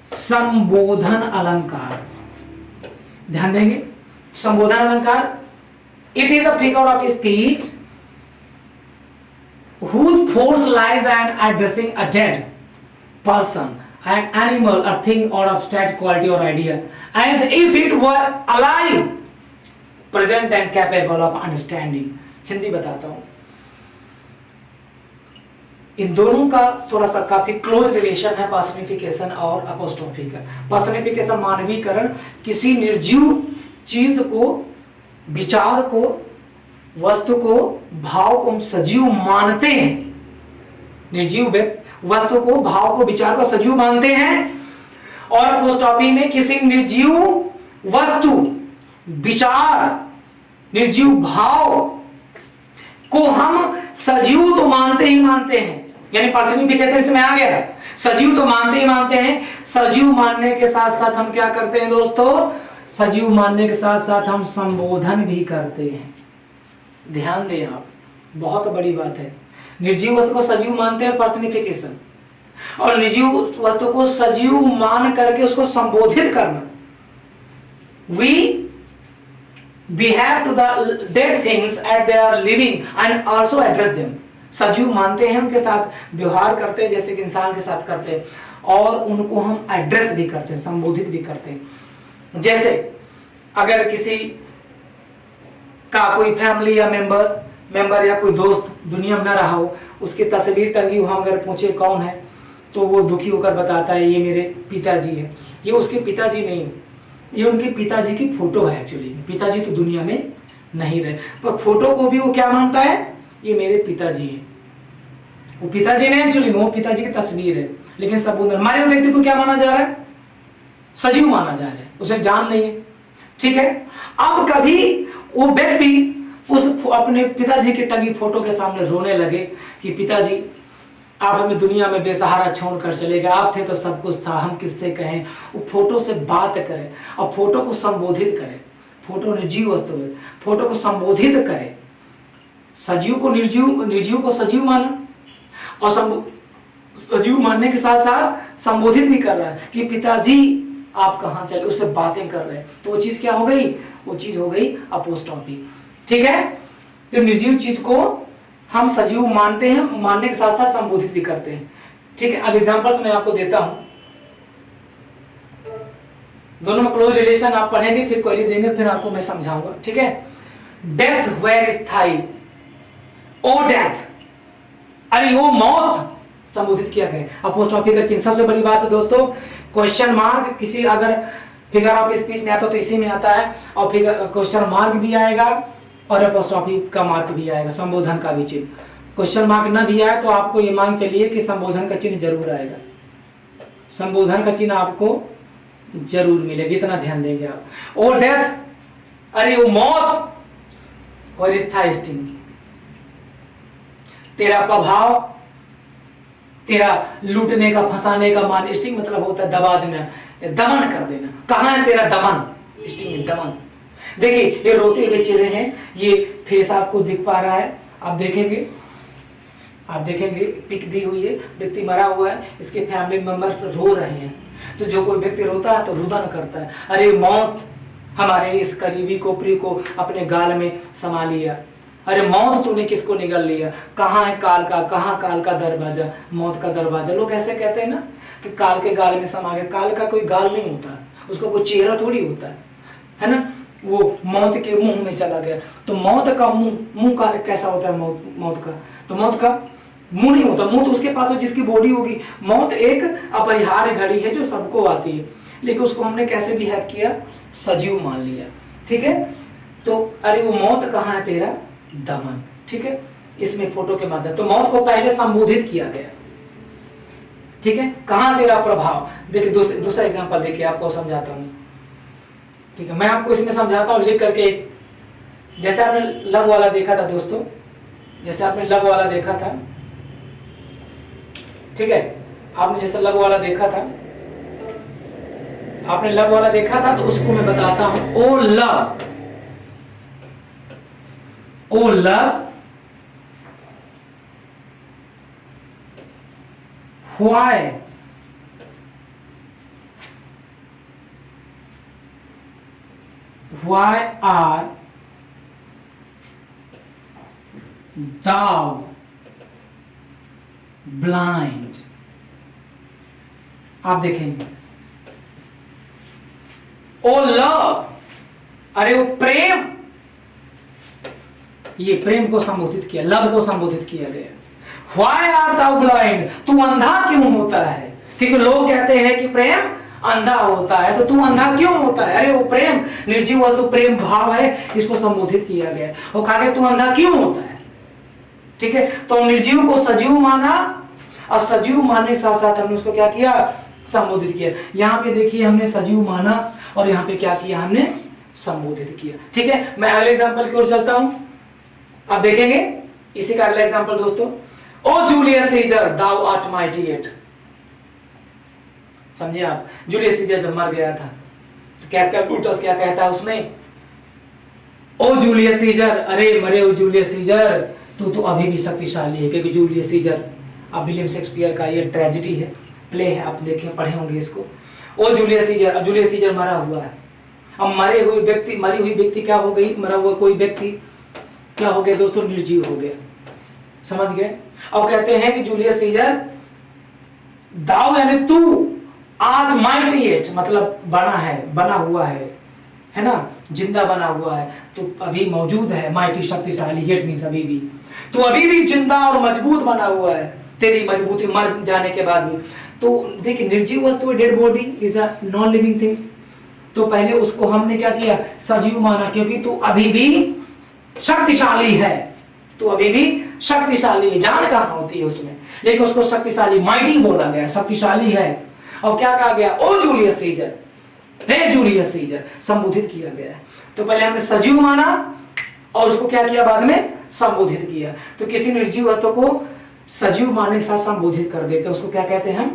संबोधन अलंकार, ध्यान देंगे, संबोधन अलंकार, it is a figure of speech whose force lies in addressing a dead person, an animal, a thing or abstract quality or idea, as if it were alive, present and capable of understanding। Hindi बताता हूं, इन दोनों का थोड़ा सा काफी close relation है, personification और apostrophe का। पर्सनिफिकेशन मानवीकरण, किसी निर्जीव चीज को, विचार को, वस्तु को, भाव को हम सजीव मानते हैं। निर्जीव वस्तु को, भाव को, विचार को सजीव मानते हैं। और अपोस्ट्रोफी में किसी निर्जीव वस्तु, विचार, निर्जीव भाव को हम सजीव तो मानते ही मानते हैं, यानी पर्सनिफिकेशन इसमें आ गया। सजीव तो मानते ही मानते हैं। सजीव मानने के साथ साथ हम क्या करते हैं दोस्तों? सजीव मानने के साथ साथ हम संबोधन भी करते हैं। ध्यान दें आप, बहुत बड़ी बात है। निर्जीव वस्तु को सजीव मानते हैं, पर्सनिफिकेशन, और निर्जीव वस्तु को सजीव मान करके उसको संबोधित करना। We behave to the dead things as they are living and also address them। सजीव मानते हैं, उनके साथ व्यवहार करते हैं जैसे कि इंसान के साथ करते हैं, और उनको हम एड्रेस भी करते हैं, संबोधित भी करते हैं। जैसे अगर किसी का कोई फैमिली या मेंबर या कोई दोस्त दुनिया में न रहा हो, उसकी तस्वीर टंगी हो, हम अगर पूछे कौन है, तो वो दुखी होकर बताता है ये मेरे पिताजी है। ये उसके पिताजी नहीं, ये उनके पिताजी की फोटो है। एक्चुअली पिताजी तो दुनिया में नहीं रहे, पर फोटो को भी वो क्या मानता है? ये मेरे पिताजी है। वो पिताजी नहीं, एक्चुअली वो पिताजी की तस्वीर है, लेकिन सब हमारे व्यक्ति को क्या माना जा रहा है? सजीव माना जा रहा है, उसे जान नहीं है, ठीक है। अब कभी वो व्यक्ति उस अपने पिताजी की टंगी फोटो के सामने रोने लगे कि पिताजी आप हमें दुनिया में बेसहारा छोड़कर चले गए, आप थे तो सब कुछ था, हम किससे कहें। वो फोटो से बात करें और फोटो को संबोधित करें। फोटो निर्जीव वस्तु है, फोटो को संबोधित करें। सजीव को निर्जीव को सजीव माना, और सजीव मानने के साथ साथ संबोधित भी कर रहा है कि पिताजी आप कहां चले, उससे बातें कर रहे हैं। तो वो चीज क्या हो गई? वो चीज हो गई अपोस्ट्रोफी, ठीक है। तो निर्जीव चीज को हम सजीव मानते हैं, मानने के साथ साथ संबोधित भी करते हैं, ठीक है। अब एग्जांपल्स मैं आपको देता हूं, दोनों में क्लोज रिलेशन आप पढ़ेंगे, फिर क्वेरी देंगे, फिर आपको मैं समझाऊंगा, ठीक है। Death where is thy, O death, अरे वो मौत, संबोधित किया गया। अपोस्ट्रोफी का चिन्ह सबसे बड़ी बात है दोस्तों, क्वेश्चन मार्क किसी अगर फिगर ऑफ स्पीच में आता तो इसी में आता है, और फिर क्वेश्चन मार्क भी आएगा और अपोस्ट्रोफी का मार्क भी आएगा, संबोधन का भी चिन्ह। क्वेश्चन मार्क ना भी आए तो आपको ये मान चलिए कि संबोधन का चिन्ह जरूर आएगा, संबोधन का चिन्ह आपको जरूर मिलेगा, इतना ध्यान देंगे आप। ओ डेथ, अरे वो मौत, और इस था स्टिंग, तेरा प्रभाव, तेरा लूटने का, फंसाने का मान। स्टिंग मतलब होता है दबा देना, दमन कर देना। कहां है तेरा दमन? स्टिंग, दमन। देखिए ये रोते हुए चेहरे हैं, ये फेस आपको दिख पा रहा है, आप देखेंगे पिक दी हुई है, व्यक्ति मरा हुआ है, इसके फैमिली मेंबर्स रो रहे हैं। तो जो कोई व्यक्ति रोता है तो रुदन करता है, अरे मौत हमारे इस करीबी को, प्रिय को अपने गाल में समा लिया, अरे मौत तूने किसको निगल लिया, कहाँ है काल का, कहाँ काल का दरवाजा, मौत का दरवाजा। लोग ऐसे कहते हैं ना कि काल के गाल में समा गया। काल का कोई गाल नहीं होता, उसका कोई चेहरा थोड़ी होता है ना। वो मौत के मुंह में चला गया। तो मौत का मुंह का कैसा होता है, मौत का, तो मौत का मुंह नहीं होता। मुंह तो उसके पास हो जिसकी बॉडी होगी। मौत एक अपरिहार्य घड़ी है जो सबको आती है, लेकिन उसको हमने कैसे बिहेव किया, सजीव मान लिया। ठीक है, तो अरे वो मौत कहाँ है तेरा दमन। ठीक है, इसमें फोटो के माध्यम, तो मौत को पहले संबोधित किया गया। ठीक है, कहाँ तेरा प्रभाव। देखिए दूसरा एग्जांपल देखिए, आपको समझाता हूँ। ठीक है, मैं आपको इसमें समझाता हूँ लिख करके। जैसे आपने लव वाला देखा था दोस्तों, जैसे आपने लव वाला देखा था, ठीक है, आपने जैसे लव वाला देखा था, आपने लव वाला देखा था, तो उसको मैं बताता हूं। Oh love, oh love, why are thou blind। आप देखेंगे, ओ लव, अरे वो प्रेम, ये प्रेम को संबोधित किया, लव को संबोधित किया गया। Why art thou blind, तू अंधा क्यों होता है। ठीक है, लोग कहते हैं कि प्रेम अंधा होता है, तो तू अंधा क्यों होता है। अरे वो प्रेम निर्जीव वस्तु, प्रेम भाव है, इसको संबोधित किया गया। वो कहा गया तू अंधा क्यों होता है। ठीक है, तो निर्जीव को सजीव माना, और सजीव मानने के साथ साथ हमने उसको क्या किया, संबोधित किया। यहाँ पे देखिए हमने सजीव माना, और यहाँ पे क्या किया, हमने संबोधित किया। ठीक है, मैं अगले एग्जांपल की ओर चलता हूं। आप देखेंगे इसी का अगला एग्जांपल दोस्तों। ओ जूलियस सीजर दाउ आर्ट माइटिएट। समझिए आप, जूलियस सीजर जब मर गया था तो कैपिटल ब्रूटस क्या कहता है उसमें, ओ जूलियस सीजर, अरे मरे ओ जूलियस सीजर, तो अभी भी शक्तिशाली है। क्योंकि जूलियस सीजर अब विलियम शेक्सपियर का ये ट्रेजेडी है, प्ले है, आप देखें पढ़े होंगे इसको। ओ जूलियस सीजर, अब जूलियस सीजर मरा हुआ है। अब मरी हुई व्यक्ति क्या हो गई, मरा हुआ कोई व्यक्ति क्या हो गया दोस्तों, निर्जीव हो गया। समझ गए। अब कहते हैं कि जूलियस सीजर दाऊ यानी तू, आर्ट माइटिएट मतलब बना है, बना हुआ है ना, जिंदा बना हुआ है, तो अभी मौजूद है। माइटी शक्तिशाली, येट मींस अभी भी, तो अभी भी जिंदा और मजबूत बना हुआ है, तेरी मजबूती मर जाने के बाद भी। तो देखिए निर्जीव वस्तु, dead body is a non living thing, तो पहले उसको हमने क्या किया, सजीव माना, क्योंकि तू अभी भी शक्तिशाली है, तो अभी भी शक्तिशाली है। जान कहां होती है उसमें, लेकिन उसको शक्तिशाली, माइटी बोला गया, शक्तिशाली है। और क्या कहा गया, ओ जूलियस सीजर, हे जूलियस सीजर, संबोधित किया गया। तो पहले हमने सजीव माना और उसको क्या किया, बाद में संबोधित किया। तो किसी निर्जीव वस्तु को सजीव मानने के साथ संबोधित कर देते हैं, उसको क्या कहते हैं,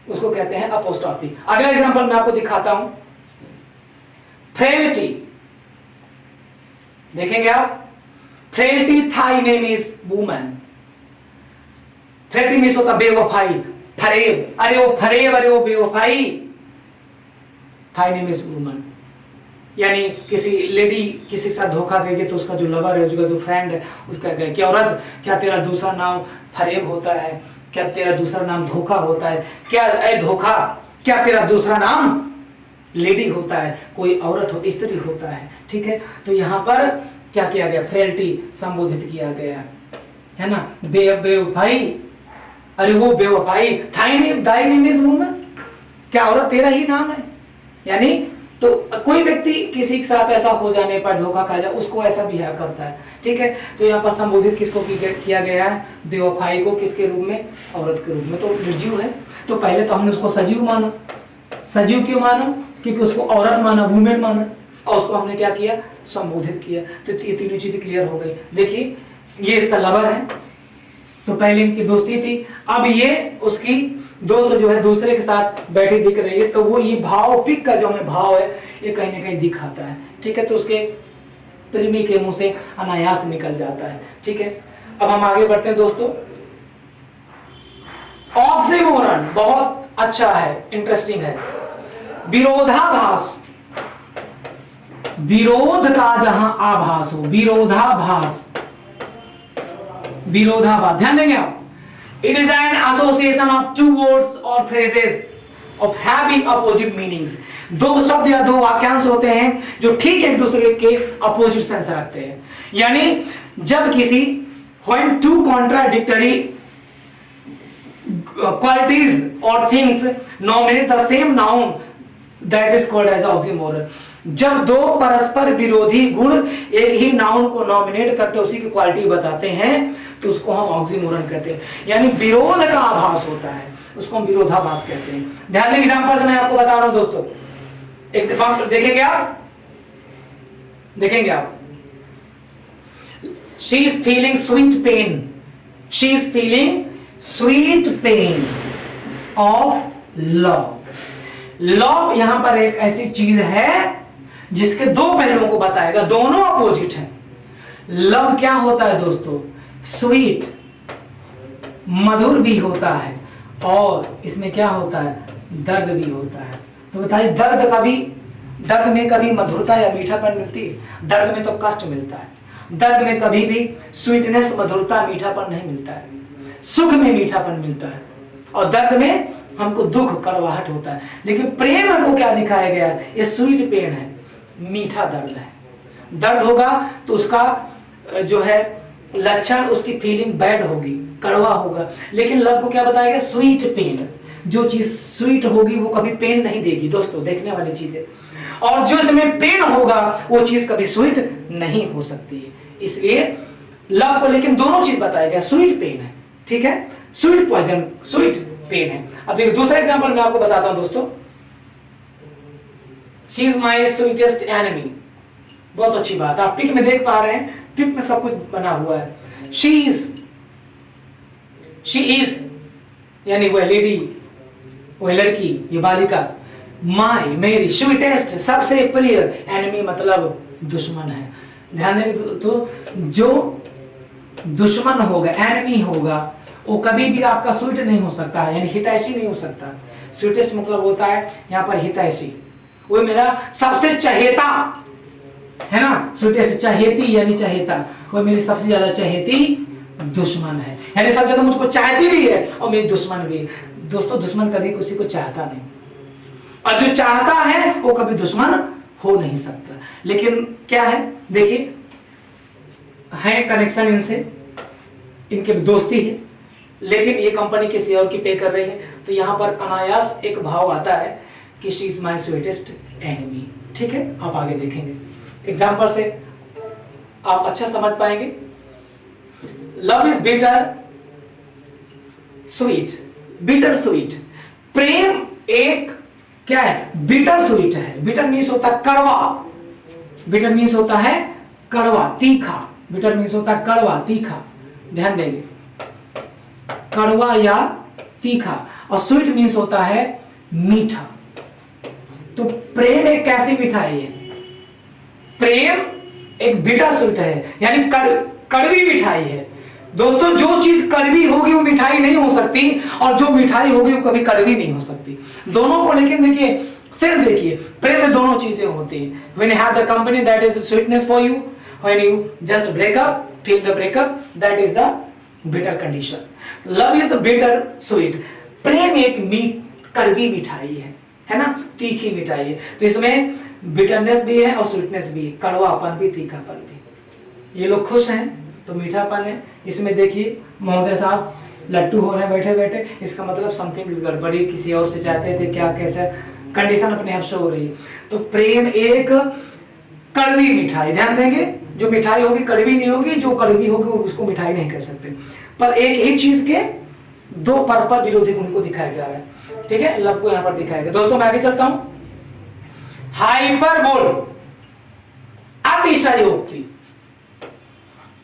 उसको कहते हैं अपोस्ट्रोफी। अगला एग्जांपल मैं आपको दिखाता हूं, फ्रेलिटी। देखेंगे आप, frailty thy name is woman. Frailty means होता बेवफाई, फरेब, अरे वो फरेब, अरे वो बेवफाई। थाई नेम इज वुमन, यानी किसी लेडी किसी के साथ धोखा देगी तो उसका जो लवर है, उसका जो फ्रेंड है, उसका कहे कि औरत क्या तेरा दूसरा नाम फरेब होता है, क्या तेरा दूसरा नाम धोखा होता है, क्या ए धोखा, क्या तेरा दूसरा नाम लेडी होता है, कोई औरत हो, स्त्री होता है। ठीक है, तो यहाँ पर क्या किया गया, फ्रेलिटी संबोधित किया गया है ना, बेवफाई, अरे वो बेवफाई, थाई नेम इज वुमन, क्या औरत तेरा ही नाम है। यानी तो कोई व्यक्ति किसी के साथ ऐसा हो जाने पर, धोखा खा जाए, उसको ऐसा बिहेव करता है। ठीक है, तो यहाँ पर संबोधित किसको किया गया है, बेवफाई को, किसके रूप में, औरत के रूप में। तो निर्जीव है, तो पहले तो हमने उसको सजीव माना। सजीव क्यों माना, क्योंकि उसको औरत माना, वुमेन माना, और उसको हमने क्या किया, संबोधित किया। तो ये तीनों चीजें क्लियर हो गई। देखिए ये इसका लवर है, तो पहले इनकी दोस्ती थी, अब ये उसकी दोस्त जो है दूसरे के साथ बैठी दिख रही है, तो वो ये भाव, पिक का जो हमें भाव है, ये कहीं ना कहीं दिखाता है। ठीक है, तो उसके प्रेमी के मुंह से अनायास निकल जाता है। ठीक है, अब हम आगे बढ़ते हैं दोस्तों। ऑक्सीमोरन बहुत अच्छा है, इंटरेस्टिंग है। विरोधाभास, विरोध का जहां आभास हो, विरोधाभास, विरोधाभास। ध्यान देंगे आप, it is an association of two words और phrases of having opposite meanings. दो शब्द या दो वाक्यांश होते हैं जो ठीक एक दूसरे के अपोजिट सेंस रखते हैं। यानी जब किसी when two contradictory qualities or things nominate the same noun, that is called as oxymoron। जब दो परस्पर विरोधी गुण एक ही नाउन को नॉमिनेट करते उसी की क्वालिटी बताते हैं तो उसको हम ऑक्सीमोरन कहते हैं, यानी विरोध का आभास होता है, उसको हम विरोधाभास कहते हैं। ध्यान दें, एग्जांपल से मैं आपको बता रहा हूं दोस्तों, एक एग्जांपल देखेंगे आप, she is feeling sweet pain, she is feeling sweet pain of love। Love यहां पर एक ऐसी चीज है जिसके दो पहलुओं को बताएगा, दोनों अपोजिट है। लव क्या होता है दोस्तों? स्वीट, मधुर भी होता है, और इसमें क्या होता है? दर्द भी होता है। तो बताइए, दर्द में कभी मधुरता या मीठापन मिलती है? दर्द में तो कष्ट मिलता है। दर्द में कभी भी स्वीटनेस, मधुरता, मीठापन नहीं मिलता है। सुख में मीठापन मिलता है, और दर्द में हमको दुख, कड़वाहट होता है। लेकिन प्रेम को क्या दिखाया गया? ये स्वीट पेन है, मीठा दर्द है। दर्द होगा तो उसका जो है लक्षण, उसकी फीलिंग बैड होगी, कड़वा होगा। लेकिन लव को क्या बताया गया? Sweet pain. जो चीज स्वीट होगी वो कभी पेन नहीं देगी दोस्तों, देखने वाली चीज है। और जो इसमें पेन होगा वो चीज कभी स्वीट नहीं हो सकती है। इसलिए लव को लेकिन दोनों चीज बताया गया, स्वीट पेन है, ठीक है, स्वीट पॉइजन, स्वीट पेन है। अब देखिए दूसरा एग्जांपल मैं आपको बताता हूं दोस्तों, she is my sweetest enemy. बहुत अच्छी बात, आप पिक में देख पा रहे हैं, पिक में सब कुछ बना हुआ है। शी इज यानी वह लेडी, वह लड़की, ये बालिका, माई मेरी, स्वीटेस्ट सबसे प्रिय, एनिमी मतलब दुश्मन है। ध्यान देंगे तो जो दुश्मन होगा, एनिमी होगा, वो कभी भी आपका स्वीट नहीं हो सकता है, यानी हितैषी नहीं हो सकता। स्वीटेस्ट मतलब होता है यहाँ पर हितैषी, वो मेरा सबसे चहेता है ना। स्वीटेस्ट चहेती यानी चहेता, वो मेरी सबसे ज्यादा चहेती दुश्मन है, यानी सबसे ज्यादा मुझको चाहती भी है और मेरी दुश्मन भी है। दोस्तों दुश्मन कभी किसी को चाहता नहीं, और जो चाहता है वो कभी दुश्मन हो नहीं सकता। लेकिन क्या है, देखिए है कनेक्शन इनसे, इनके दोस्ती है, लेकिन ये कंपनी किसी और की पे कर रही है, तो यहां पर अनायास एक भाव आता है कि she is my sweetest enemy. ठीक है, आप आगे देखेंगे एग्जाम्पल से आप अच्छा समझ पाएंगे। Love is bitter sweet, bitter sweet. प्रेम एक क्या है? बिटर स्वीट है। बिटर मीन्स होता है कड़वा, बिटर मीन्स होता है कड़वा, तीखा। बिटर मीन्स होता है कड़वा, तीखा। ध्यान देंगे, कड़वा या तीखा। और स्वीट मीन्स होता है मीठा। तो प्रेम एक कैसी मिठाई है? प्रेम एक बिटर स्वीट है, यानी कड़वी मिठाई है। दोस्तों जो चीज कड़वी होगी वो मिठाई नहीं हो सकती, और जो मिठाई होगी वो कभी कड़वी नहीं हो सकती। दोनों को लेकिन देखिए, सिर्फ देखिए प्रेम में दोनों चीजें होती हैं। When you have the company that is sweetness for you, when you just break up, feel the breakup, that is the bitter condition. Love is bitter sweet. प्रेम एक कड़वी मिठाई है ना, तीखी मिठाई है। तो इसमें बिटरनेस भी है और स्वीटनेस भी है, कड़वापन भी, तीखापन भी। ये लोग खुश हैं तो मीठापन है। इसमें देखिए महोदय साहब लट्टू हो रहे हैं बैठे बैठे, इसका मतलब समथिंग इज गड़बड़ी, किसी और से चाहते थे क्या, कैसे कंडीशन अपने आप शो हो रही है। तो प्रेम एक कड़वी मिठाई। ध्यान देंगे, जो मिठाई होगी कड़वी नहीं होगी, जो कड़वी होगी उसको मिठाई नहीं कह सकते। पर एक ही चीज के दो परस्पर विरोधी गुण को दिखाया जा रहा है। ठीक है, लव को यहां पर दिखाया गया। दोस्तों मैं आगे चलता हूं। हाइपरबोल, अतिशयोक्ति।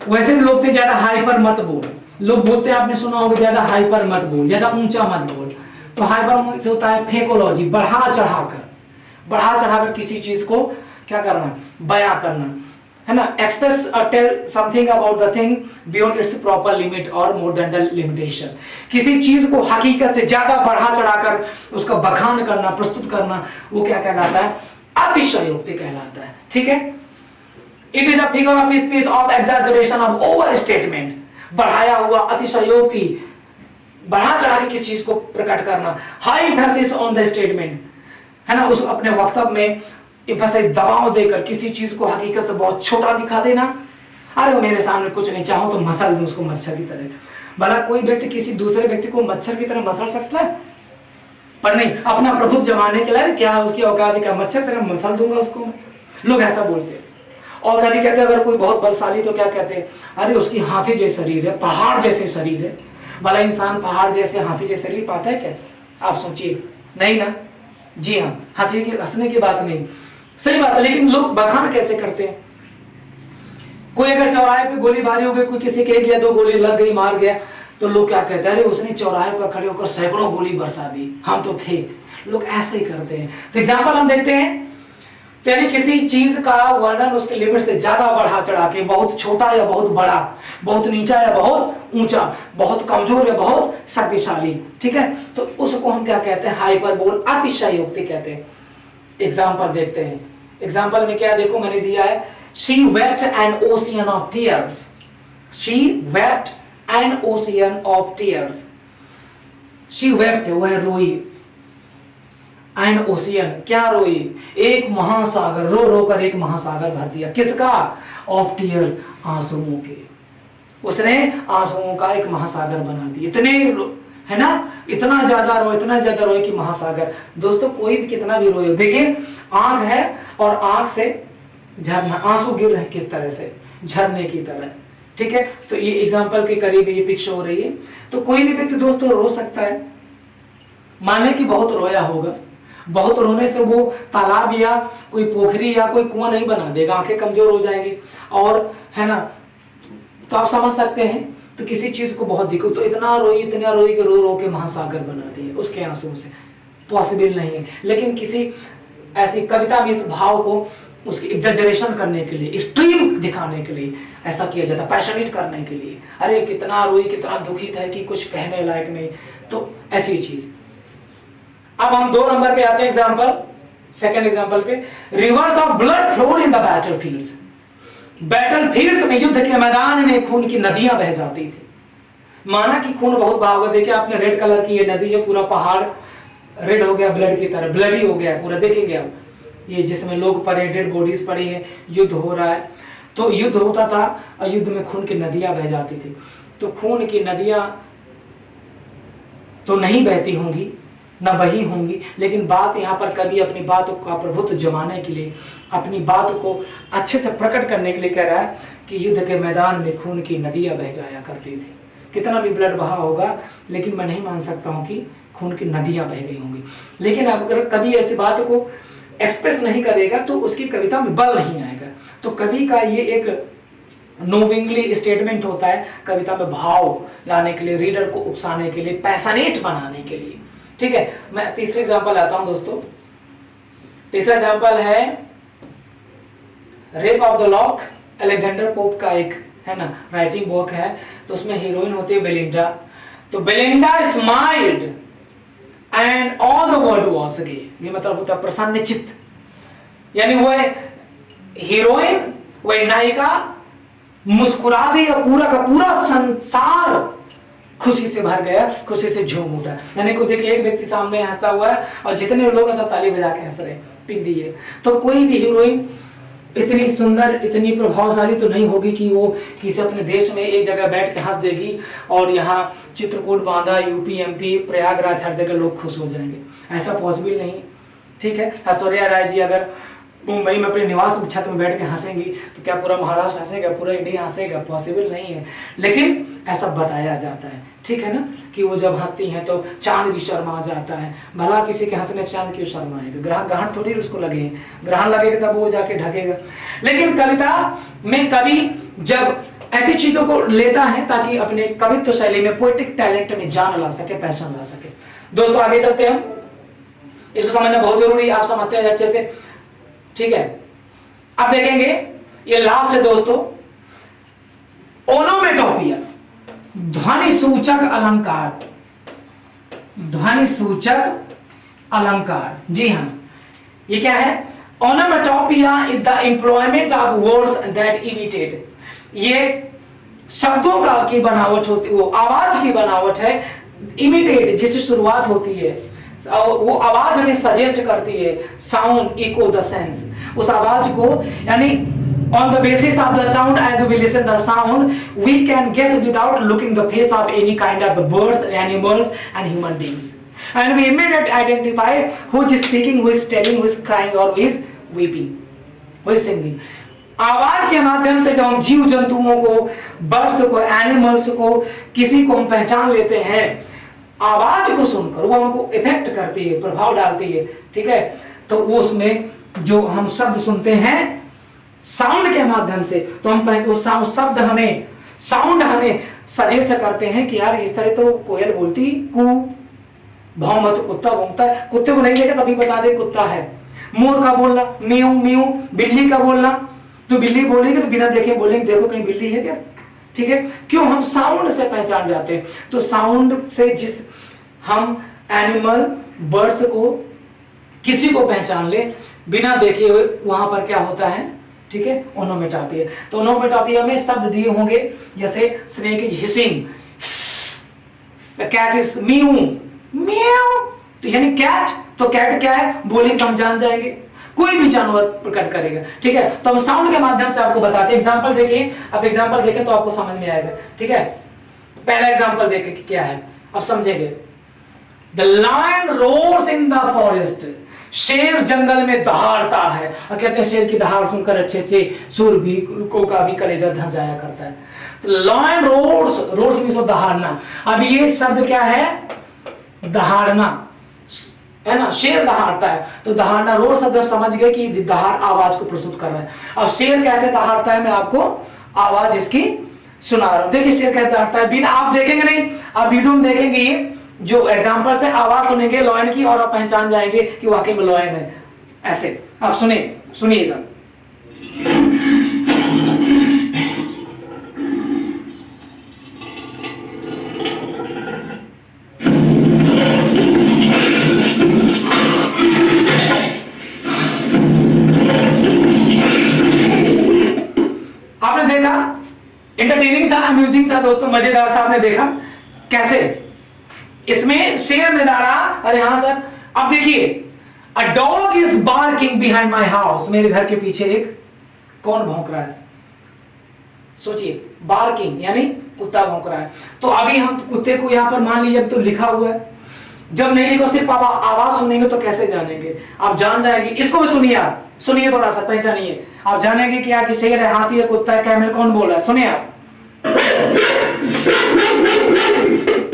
वैसे भी लोग थे ज्यादा हाइपर मत बोल, लोग बोलते हैं, आपने सुना होगा ज्यादा हाइपर मत बोल, ज्यादा ऊंचा मत बोल। तो हाइपर होता है फेकोलॉजी, बढ़ा चढ़ाकर किसी चीज को क्या करना, बयां करना, है ना। Express tell something about the thing beyond its proper limit और मोर देन द लिमिटेशन। किसी चीज को हकीकत से ज्यादा बढ़ा चढ़ाकर उसका बखान करना, प्रस्तुत करना, वो क्या कहलाता है? अतिशयोक्ति कहलाता है। ठीक है, it is a figure of speech of exaggeration of over statement. बढ़ाया हुआ, अतिशयोक्ति, बढ़ा चढ़ा के किसी चीज को प्रकट करना, high emphasis on the statement, है ना, उस अपने वक्तव्य में एम्फेसिस दबाव देकर किसी चीज को हकीकत से बहुत छोटा दिखा देना। अरे वो मेरे सामने कुछ नहीं, चाहो तो मसल दूं उसको मच्छर की तरह। भला कोई व्यक्ति किसी दूसरे व्यक्ति को मच्छर की तरह मसल सकता है? पर नहीं, अपना प्रभुत्व जमाने के लिए क्या उसकी औकात क्या, मच्छर तरह मसल दूंगा उसको। लोग ऐसा बोलते हैं। और कभी कहते हैं अगर कोई बहुत बलशाली तो क्या कहते हैं, अरे उसकी हाथी जैसे शरीर है, पहाड़ जैसे शरीर है। भला इंसान पहाड़ जैसे हाथी जैसे शरीर पाता है क्या? आप सोचिए, नहीं ना। जी हाँ, हंसने की बात नहीं, सही बात है। लेकिन लोग बखान कैसे करते हैं? कोई अगर चौराहे पे गोलीबारी हो गई, कोई किसी के एक या दो गोली लग गई, मार गया, तो लोग क्या कहते हैं, अरे उसने चौराहे पर खड़े होकर सैकड़ों गोली बरसा दी, हम तो थे। लोग ऐसे ही करते हैं। तो एग्जाम्पल हम देखते हैं, तो यानी किसी चीज का वर्णन उसके लिमिट से ज्यादा बढ़ा चढ़ा के, बहुत छोटा या बहुत बड़ा, बहुत नीचा या बहुत ऊंचा, बहुत कमजोर या बहुत शक्तिशाली, ठीक है, तो उसको हम क्या कहते हैं, हाइपरबोल, अतिशयोक्ति कहते हैं। एग्जाम्पल देखते हैं। एग्जाम्पल में क्या देखो मैंने दिया है, she wept an ocean of tears, she wept an ocean of tears, she wept वह रोई, an ocean क्या रोई, एक महासागर, रो रो कर एक महासागर भर दिया, किसका, of tears आंसुओं के, उसने आंसुओं का एक महासागर बना दिया। इतने है ना, इतना ज्यादा रोए कि महासागर। दोस्तों कोई भी कितना भी रोए, देखिए आंख है और आंख से झरना, आंसू गिर रहे किस तरह से, झरने की तरह, ठीक है। तो ये एग्जांपल के करीब ये पिक्चर हो रही है। तो कोई भी व्यक्ति दोस्तों रो सकता है, मान ले कि बहुत रोया होगा, बहुत रोने से वो तालाब या कोई पोखरी या कोई कुआं नहीं बना देगा, आंखें कमजोर हो जाएंगी, और है ना, तो आप समझ सकते हैं। तो किसी चीज को बहुत दिखो तो इतना रोई कि रो रो के महासागर बना दिए उसके आंसुओं से, पॉसिबल नहीं है। लेकिन किसी ऐसी कविता में इस भाव को उसकी एग्जैजरेशन करने के लिए, एक्सट्रीम दिखाने के लिए ऐसा किया जाता है, पैशनेट करने के लिए, अरे कितना रोई, कितना दुखित है कि कुछ कहने लायक नहीं, तो ऐसी चीज। अब हम 2 नंबर पे आते हैं एग्जांपल, सेकंड एग्जांपल पे, rivers of blood flowed in the battlefields, battlefields में, युद्ध के मैदान में खून की नदियां बह जाती थी। माना कि खून बहुत बहा हुआ, देखिए आपने रेड कलर की ये नदी है, पूरा पहाड़ रेड हो गया, ब्लड की तरह, ब्लडी हो गया पूरा, देखेंगे आप, ये जिसमें लोग पड़े, डेड बॉडीज पड़ी है, युद्ध हो रहा है। तो युद्ध होता था और युद्ध में खून की नदियां बह जाती थी। तो खून की नदियां तो नहीं बहती होंगी, न बही होंगी, लेकिन बात यहाँ पर कभी अपनी बात का प्रभुत्व जमाने के लिए, अपनी बात को अच्छे से प्रकट करने के लिए कह रहा है कि युद्ध के मैदान में खून की नदियां बह जाया करती थी। कितना भी ब्लड बहा होगा, लेकिन मैं नहीं मान सकता हूं कि खून की नदियां बह गई होंगी। लेकिन अगर कभी ऐसी बात को एक्सप्रेस नहीं करेगा तो उसकी कविता में बल नहीं आएगा। तो कवि का ये एक नोविंगली स्टेटमेंट होता है, कविता में भाव लाने के लिए, रीडर को उकसाने के लिए, पैशनेट बनाने के लिए, ठीक है। मैं तीसरे एग्जांपल आता हूं दोस्तों। तीसरा एग्जांपल है rape of the lock, Alexander pope का एक है ना राइटिंग बुक है। तो उसमें हीरोइन होती है बेलिंडा। तो Belinda smiled and all the world was gay, ये मतलब होता है प्रसन्न चित्त, यानी वो हीरोइन, वह नायिका मुस्कुरा दी और पूरा का पूरा संसार खुशी से भर गया, खुशी से झूम उठा। यानी को देखिए एक व्यक्ति सामने हंसता हुआ है और जितने लोग सब ताली बजा के हंस रहे, पिक दी है। तो कोई भी हीरोइन इतनी सुंदर, इतनी प्रभावशाली तो नहीं होगी कि वो किसी अपने देश में एक जगह बैठ के हंस देगी और यहाँ चित्रकूट, बांदा, यूपी, एमपी, प्रयागराज हर जगह लोग खुश हो जाएंगे, ऐसा पॉसिबल नहीं, ठीक है। ऐश्वर्या राय जी अगर मुंबई में अपने निवास छत में बैठ के हंसेंगी तो क्या पूरा महाराष्ट्र हंसेगा, पूरा इंडिया हंसेगा? पॉसिबल नहीं है। लेकिन ऐसा बताया जाता है, ठीक है ना, कि वो जब हंसती हैं तो चांद भी शर्मा जाता है। भला किसी के हंसने चांद क्यों शर्माएगा? ग्रहण थोड़ी उसको लगे, ग्रहण लगेगा तब वो जाके ढकेगा। लेकिन कविता में कवि जब ऐसी चीजों को लेता है ताकि अपने कवित्व शैली में, पोएटिक टैलेंट में जान ला सके, पैशन ला सके। दोस्तों आगे चलते हैं, हम इसको समझना बहुत जरूरी है, आप समझते हैं अच्छे से, ठीक है। अब देखेंगे ये लास्ट है दोस्तों, ओनोमेटोपिया, ध्वनि सूचक अलंकार। ध्वनि सूचक अलंकार, जी हां, ये क्या है? Onomatopoeia is the employment of words that imitate. ये शब्दों का की बनावट होती, वो आवाज की बनावट है, इमिटेट जिससे शुरुआत होती है, वो आवाज हमें सजेस्ट करती है, साउंड इको द सेंस, उस आवाज को, यानी on the basis of the sound, as we listen the sound, we can guess without looking the face of any kind of the birds, animals and human beings, and we immediately identify who is speaking, who is telling, who is crying or who is weeping, who is singing. आवाज के माध्यम से जब हम जीव जंतुओं को, birds को, एनिमल्स को, किसी को हम पहचान लेते हैं, आवाज को सुनकर वो हमको इफेक्ट करती है, प्रभाव डालती है, ठीक है। तो वो उसमें जो हम शब्द सुनते हैं साउंड के माध्यम से, तो हम वो शब्द हमें, साउंड हमें सजेस्ट करते हैं कि यार इस तरह तो कोयल बोलती कू, भौं तो कुत्ता भौंकता है, कुत्ते को नहीं देखा तभी बता दे कुत्ता है। मोर का बोलना म्यू म्यू, बिल्ली का बोलना तो बिल्ली बोलेगी, तो बिना देखे बोलेंगे देखो कहीं बिल्ली है क्या, ठीक है। क्यों? हम साउंड से पहचान जाते हैं। तो साउंड से जिस हम एनिमल, बर्ड्स को, किसी को पहचान ले बिना देखे हुए, वहां पर क्या होता है, ठीक है, ओनोमेटोपिया। तो ओनोमेटोपिया में शब्द दिए होंगे, जैसे snake is hissing, cat is mew mew, तो यानी कैट, तो कैट क्या है बोलेंगे तो हम जान जाएंगे, कोई भी जानवर प्रकट करेगा, ठीक है। तो हम साउंड के माध्यम से आपको बताते हैं। एग्जांपल देखिए, अब एग्जांपल देखें तो आपको समझ में आएगा, ठीक है। पहला एग्जांपल देखें क्या है, अब समझेंगे। The lion roars in the forest, शेर जंगल में दहाड़ता है, और कहते हैं शेर की दहाड़ सुनकर अच्छे अच्छे सूर भी का भी कलेजा धंस जाया करता है। तो लायन रोर्स, रोर्स मींस दहाड़ना। अब ये शब्द क्या है, दहाड़ना है ना, शेर दहाड़ता है, तो दहाड़ना, रोर शब्द समझ गए कि दहाड़ आवाज को प्रस्तुत कर रहा है। अब शेर कैसे दहाड़ता है, मैं आपको आवाज इसकी सुना रहा हूं। देखिए शेर कैसे दहाड़ता है, बिना आप देखेंगे नहीं, आप वीडियो में देखेंगे, ये जो एग्जांपल से आवाज सुनेंगे लॉयन की, और आप पहचान जाएंगे कि वाकई में लॉयन है। ऐसे आप सुनिएगा। आपने देखा, एंटरटेनिंग था, अम्यूजिंग था दोस्तों, मजेदार था। आपने देखा कैसे इसमें शेर ने दहाड़ा, अरे हाँ सर। अब देखिए, a dog is barking behind my house, मेरे घर के पीछे एक कौन भौंक रहा है, सोचिए, बार्किंग यानी कुत्ता भौंक रहा है। तो अभी हम कुत्ते को यहां पर मान लीजिए तो लिखा हुआ है, जब नहीं लिखो सिर्फ आप आवाज सुनेंगे तो कैसे जानेंगे, आप जान जाएंगे। इसको भी सुनिए, आप सुनिए, थोड़ा सा पहचानिए, आप जानेंगे कि यार शेर है, हाथी है, कुत्ता है, कैमल, कौन बोल रहा है। सुनिए आप,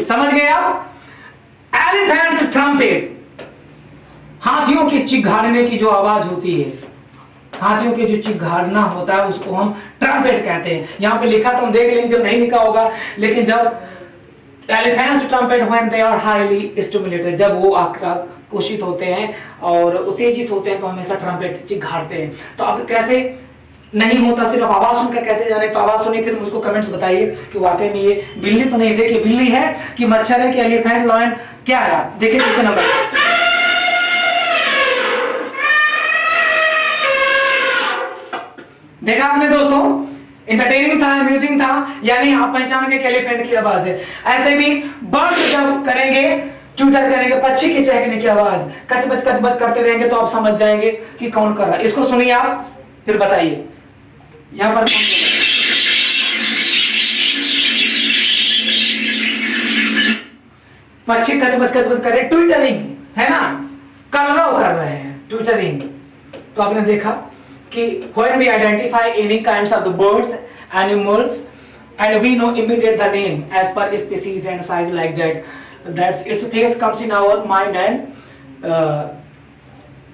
समझ गए आप। एलिफेंट्स ट्रम्पेट, हाथियों की चिघाड़ने की जो आवाज होती है, हाथियों के जो चिघाड़ना होता है उसको हम ट्रम्पेट कहते हैं। यहां पे लिखा तो हम देख लेंगे, जब नहीं लिखा होगा, लेकिन जब elephants trumpet when they are highly stimulated, जब वो आक्रोशित होते हैं और उत्तेजित होते हैं तो हमेशा ट्रम्पेट चिघाड़ते हैं। तो अब कैसे नहीं होता, सिर्फ आवाज सुनकर कैसे जाने, तो आवाज सुनिए, फिर मुझको कमेंट्स बताइए कि वाकई में ये बिल्ली तो नहीं, देखिए बिल्ली है कि मच्छर है कि एलिफेंट, लॉयन, क्या है, देखिए कितने नंबर। देखा आपने दोस्तों, इंटरटेनिंग था, अम्यूजिंग था, यानी आप पहचानेंगे कि एलिफेंट की आवाज है। ऐसे भी बर्ड जब करेंगे, ट्यूटर करेंगे, पक्षी की चहकने की आवाज, कचबच करते रहेंगे तो आप समझ जाएंगे कि कौन कर रहा है। इसको सुनिए आप, फिर बताइए। यहां पर पक्षी कचबच करे, ट्विटरिंग है ना, कलरव कर रहे हैं, ट्विटरिंग। तो आपने देखा कि when we identify any kinds of the birds, animals, and we know immediate the name as per species and size like that, that's its face comes in our mind and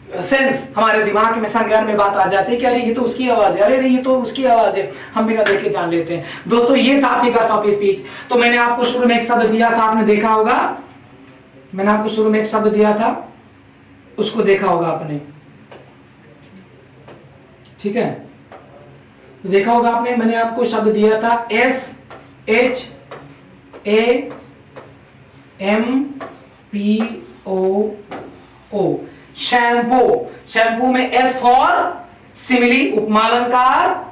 sense, हमारे दिमाग में, संज्ञान में बात आ जाती है कि अरे ये तो उसकी आवाज है, अरे ये तो उसकी आवाज है, हम बिना देखे जान लेते हैं। दोस्तों ये था फिगर्स ऑफ स्पीच। तो मैंने आपको शुरू में एक शब्द दिया था, आपने देखा होगा, मैंने आपको शुरू में एक शब्द दिया था, उसको देखा होगा आपने, ठीक है, देखा होगा आपने। मैंने आपको शब्द दिया था SHAMPOO, शैम्पू। शैम्पू में S फॉर सिमिली, उपमालंकार,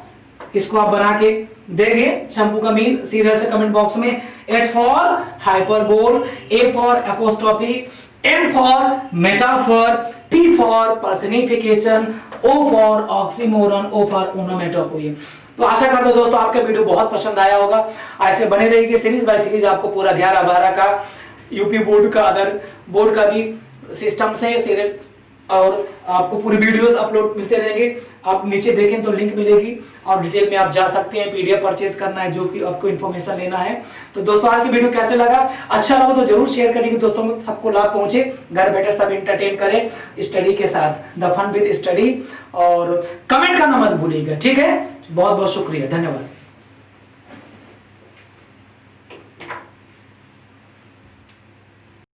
इसको आप बना के देंगे शंभू का मीन सीरियल से कमेंट बॉक्स में। H for hyperbole, A for apostrophe, M for metaphor, P for personification, O for oxymoron, O for onomatopoeia. तो आशा करता हूं दोस्तों आपका वीडियो बहुत पसंद आया होगा। ऐसे बने रहेगी सीरीज बाय सीरीज आपको पूरा 11-12 का यूपी बोर्ड का, अदर बोर्ड का भी सिस्टम से सीरियल और आपको पूरी वीडियोस अपलोड मिलते रहेंगे। आप नीचे देखें तो लिंक मिलेगी और डिटेल में आप जा सकते हैं। पीडीएफ परचेज करना है, जो कि आपको इन्फॉर्मेशन लेना है। तो दोस्तों आज की वीडियो कैसे लगा, अच्छा लगा तो जरूर शेयर करेंगे दोस्तों को, सबको लाभ पहुंचे, घर बैठे सब एंटरटेन करें स्टडी के साथ, द फन विद स्टडी। और कमेंट करना मत भूलिएगा, ठीक है। बहुत बहुत शुक्रिया, धन्यवाद।